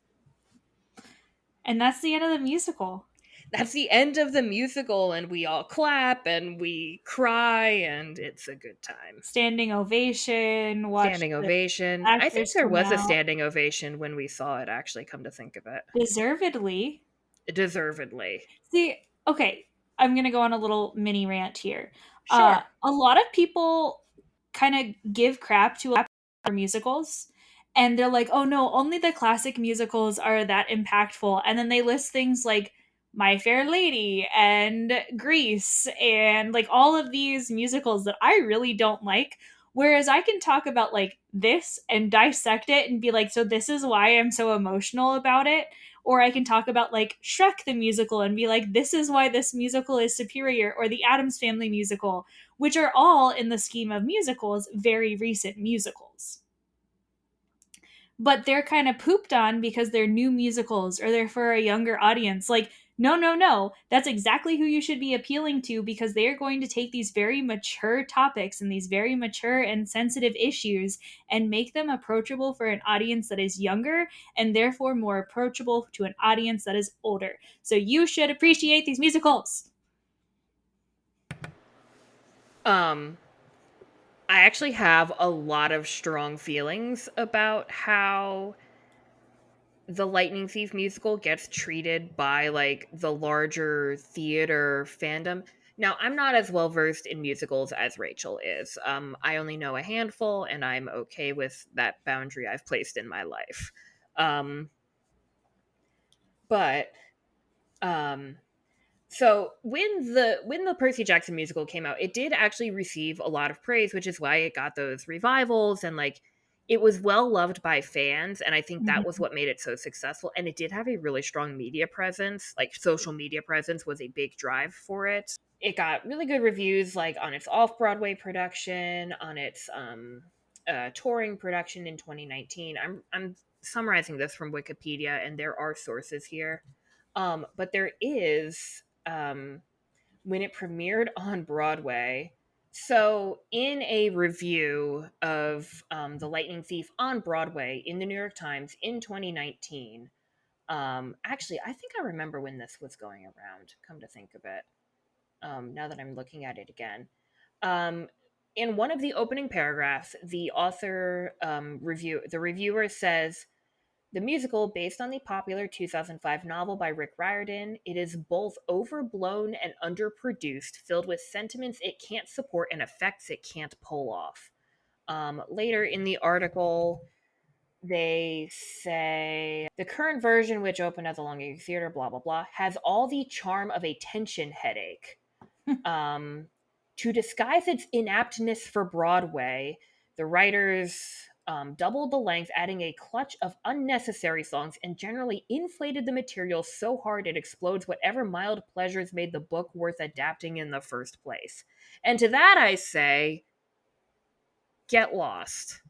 And that's the end of the musical. That's the end of the musical, and we all clap and we cry, and it's a good time. Standing ovation. Watch Standing the ovation. I think actors there come was a out. standing ovation when we saw it, actually, come to think of it. Deservedly. Deservedly. See, okay, I'm gonna go on a little mini rant here. Sure. A lot of people kind of give crap to musicals, and they're like, "Oh no, only the classic musicals are that impactful." And then they list things like My Fair Lady and Grease and like all of these musicals that I really don't like. Whereas I can talk about like this and dissect it and be like, so this is why I'm so emotional about it, or I can talk about like Shrek the musical and be like, this is why this musical is superior, or the Addams Family musical, which are all, in the scheme of musicals, very recent musicals. But they're kind of pooped on because they're new musicals or they're for a younger audience. Like, no, no, no. That's exactly who you should be appealing to because they are going to take these very mature topics and these very mature and sensitive issues and make them approachable for an audience that is younger and therefore more approachable to an audience that is older. So you should appreciate these musicals. Um, I actually have a lot of strong feelings about how the Lightning Thief musical gets treated by like the larger theater fandom. Now, I'm not as well versed in musicals as Rachel is. I only know a handful, and I'm okay with that boundary I've placed in my life. Um, but um, So when the Percy Jackson musical came out, it did actually receive a lot of praise, which is why it got those revivals, and like it was well loved by fans, and I think that was Mhm. what made it so successful. And it did have a really strong media presence, like social media presence was a big drive for it. It got really good reviews, like on its off-Broadway production, on its touring production in 2019. I'm summarizing this from Wikipedia, and there are sources here. But there is, when it premiered on Broadway. So, in a review of The Lightning Thief on Broadway in the New York Times in 2019, actually, I think I remember when this was going around, come to think of it, now that I'm looking at it again. Um, in one of the opening paragraphs, the author the reviewer says, The musical, based on the popular 2005 novel by Rick Riordan, it is both overblown and underproduced, filled with sentiments it can't support and effects it can't pull off. Later in the article, they say the current version, which opened at the Longacre Theater, blah blah blah, has all the charm of a tension headache. Um, to disguise its inaptness for Broadway, the writers doubled the length, adding a clutch of unnecessary songs, and generally inflated the material so hard it explodes whatever mild pleasures made the book worth adapting in the first place. And to that I say, get lost.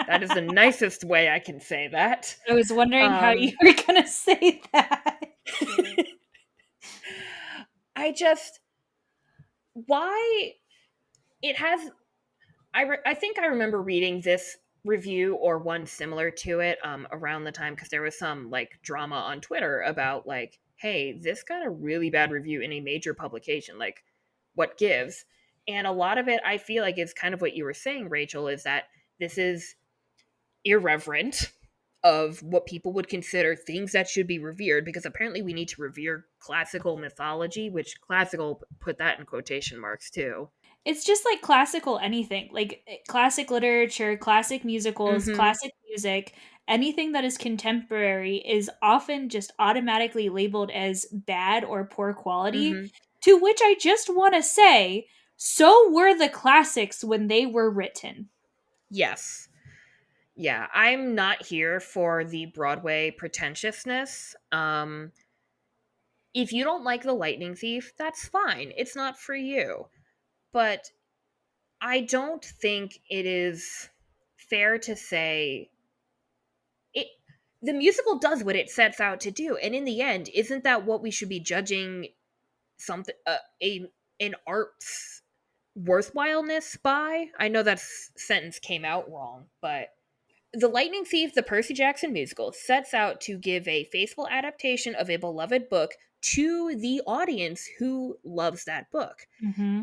That is the nicest way I can say that. I was wondering how you Um, were going to say that. I just, why it has, I think I remember reading this review or one similar to it around the time, because there was some like drama on Twitter about like, hey, this got a really bad review in a major publication, like what gives? And a lot of it I feel like is kind of what you were saying, Rachel, is that this is irreverent of what people would consider things that should be revered, because apparently we need to revere classical mythology, which classical, put that in quotation marks too. It's just like classical anything, like classic literature, classic musicals, Mm-hmm. classic music, anything that is contemporary is often just automatically labeled as bad or poor quality. Mm-hmm. To which I just want to say, so were the classics when they were written. Yes. Yeah, I'm not here for the Broadway pretentiousness. If you don't like The Lightning Thief, that's fine. It's not for you. But I don't think it is fair to say it, the musical does what it sets out to do, and in the end, isn't that what we should be judging something a an art's worthwhileness by? I know that sentence came out wrong, but The Lightning Thief, the Percy Jackson musical, sets out to give a faithful adaptation of a beloved book to the audience who loves that book. Mm-hmm.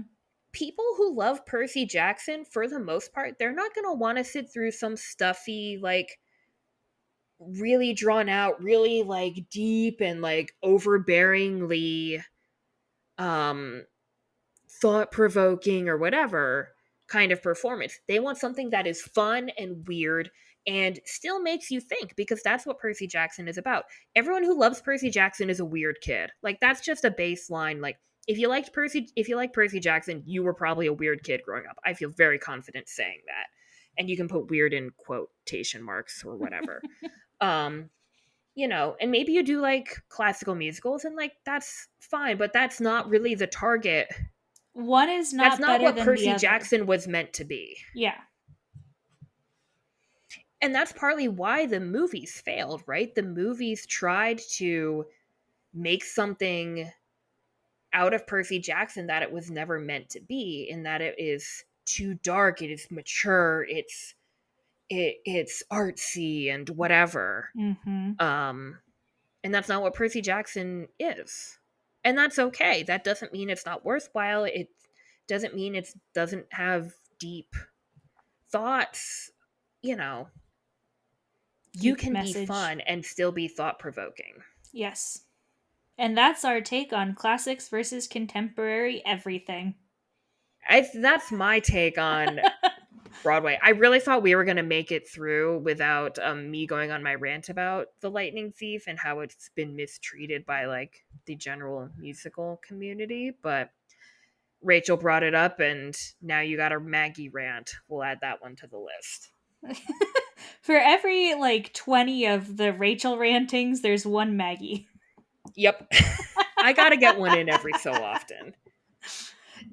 People who love Percy Jackson, for the most part, they're not going to want to sit through some stuffy, like, really drawn out, really, like, deep and, like, overbearingly um thought provoking or whatever kind of performance. They want something that is fun and weird and still makes you think, because that's what Percy Jackson is about. Everyone who loves Percy Jackson is a weird kid. Like, that's just a baseline. Like, if you like Percy Jackson, you were probably a weird kid growing up. I feel very confident saying that. And you can put weird in quotation marks or whatever. Um and maybe you do like classical musicals, and like that's fine, but that's not really the target. One is That's not not better what than the Percy other. Jackson was meant to be. Yeah. And that's partly why the movies failed, right? The movies tried to make something out of Percy Jackson that it was never meant to be, in that it is too dark, it is mature, it's artsy and whatever. Mm-hmm. Um and that's not what Percy Jackson is. And that's okay. That doesn't mean it's not worthwhile. It doesn't mean it doesn't have deep thoughts. You know, you Deep can be message. fun and still be thought provoking. Yes. And that's our take on classics versus contemporary everything. That's my take on Broadway. I really thought we were going to make it through without me going on my rant about The Lightning Thief and how it's been mistreated by like the general musical community, but Rachel brought it up, and now you got a Maggie rant. We'll add that one to the list. For every like 20 of the Rachel rantings, there's one Maggie. Yep. I gotta get one in every so often.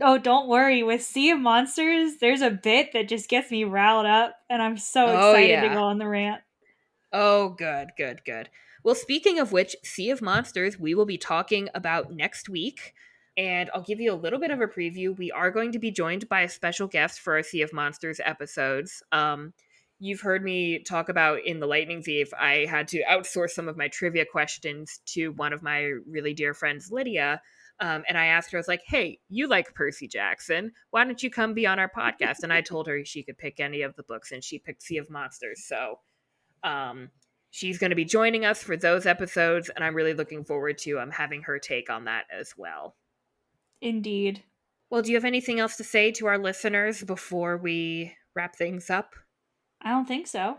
Oh, don't worry. With Sea of Monsters, there's a bit that just gets me riled up, and I'm so Oh, excited to yeah. go on the rant. Oh, good, good, good. Well, speaking of which, Sea of Monsters, we will be talking about next week. And I'll give you a little bit of a preview. We are going to be joined by a special guest for our Sea of Monsters episodes. You've heard me talk about in The Lightning Thief, I had to outsource some of my trivia questions to one of my really dear friends, Lydia. And I asked her, I was like, hey, you like Percy Jackson. Why don't you come be on our podcast? And I told her she could pick any of the books, and she picked Sea of Monsters. So um, she's going to be joining us for those episodes, and I'm really looking forward to having her take on that as well. Indeed. Well, do you have anything else to say to our listeners before we wrap things up? I don't think so.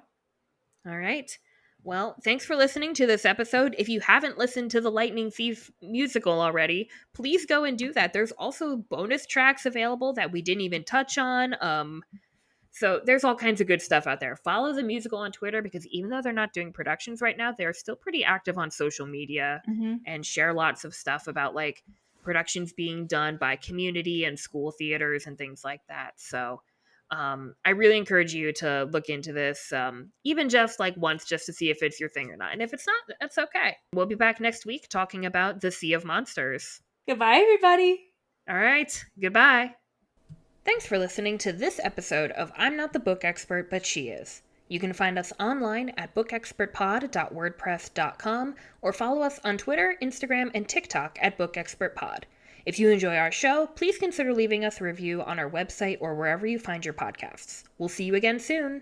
All right. Well, thanks for listening to this episode. If you haven't listened to the Lightning Thief musical already, please go and do that. There's also bonus tracks available that we didn't even touch on. So there's all kinds of good stuff out there. Follow the musical on Twitter because even though they're not doing productions right now, they're still pretty active on social media Mm-hmm. and share lots of stuff about like productions being done by community and school theaters and things like that. So I really encourage you to look into this, even just like once, just to see if it's your thing or not. And if it's not, that's okay. We'll be back next week talking about The Sea of Monsters. Goodbye, everybody. All right. Goodbye. Thanks for listening to this episode of I'm Not the Book Expert, but She Is. You can find us online at bookexpertpod.wordpress.com or follow us on Twitter, Instagram, and TikTok at bookexpertpod. If you enjoy our show, please consider leaving us a review on our website or wherever you find your podcasts. We'll see you again soon.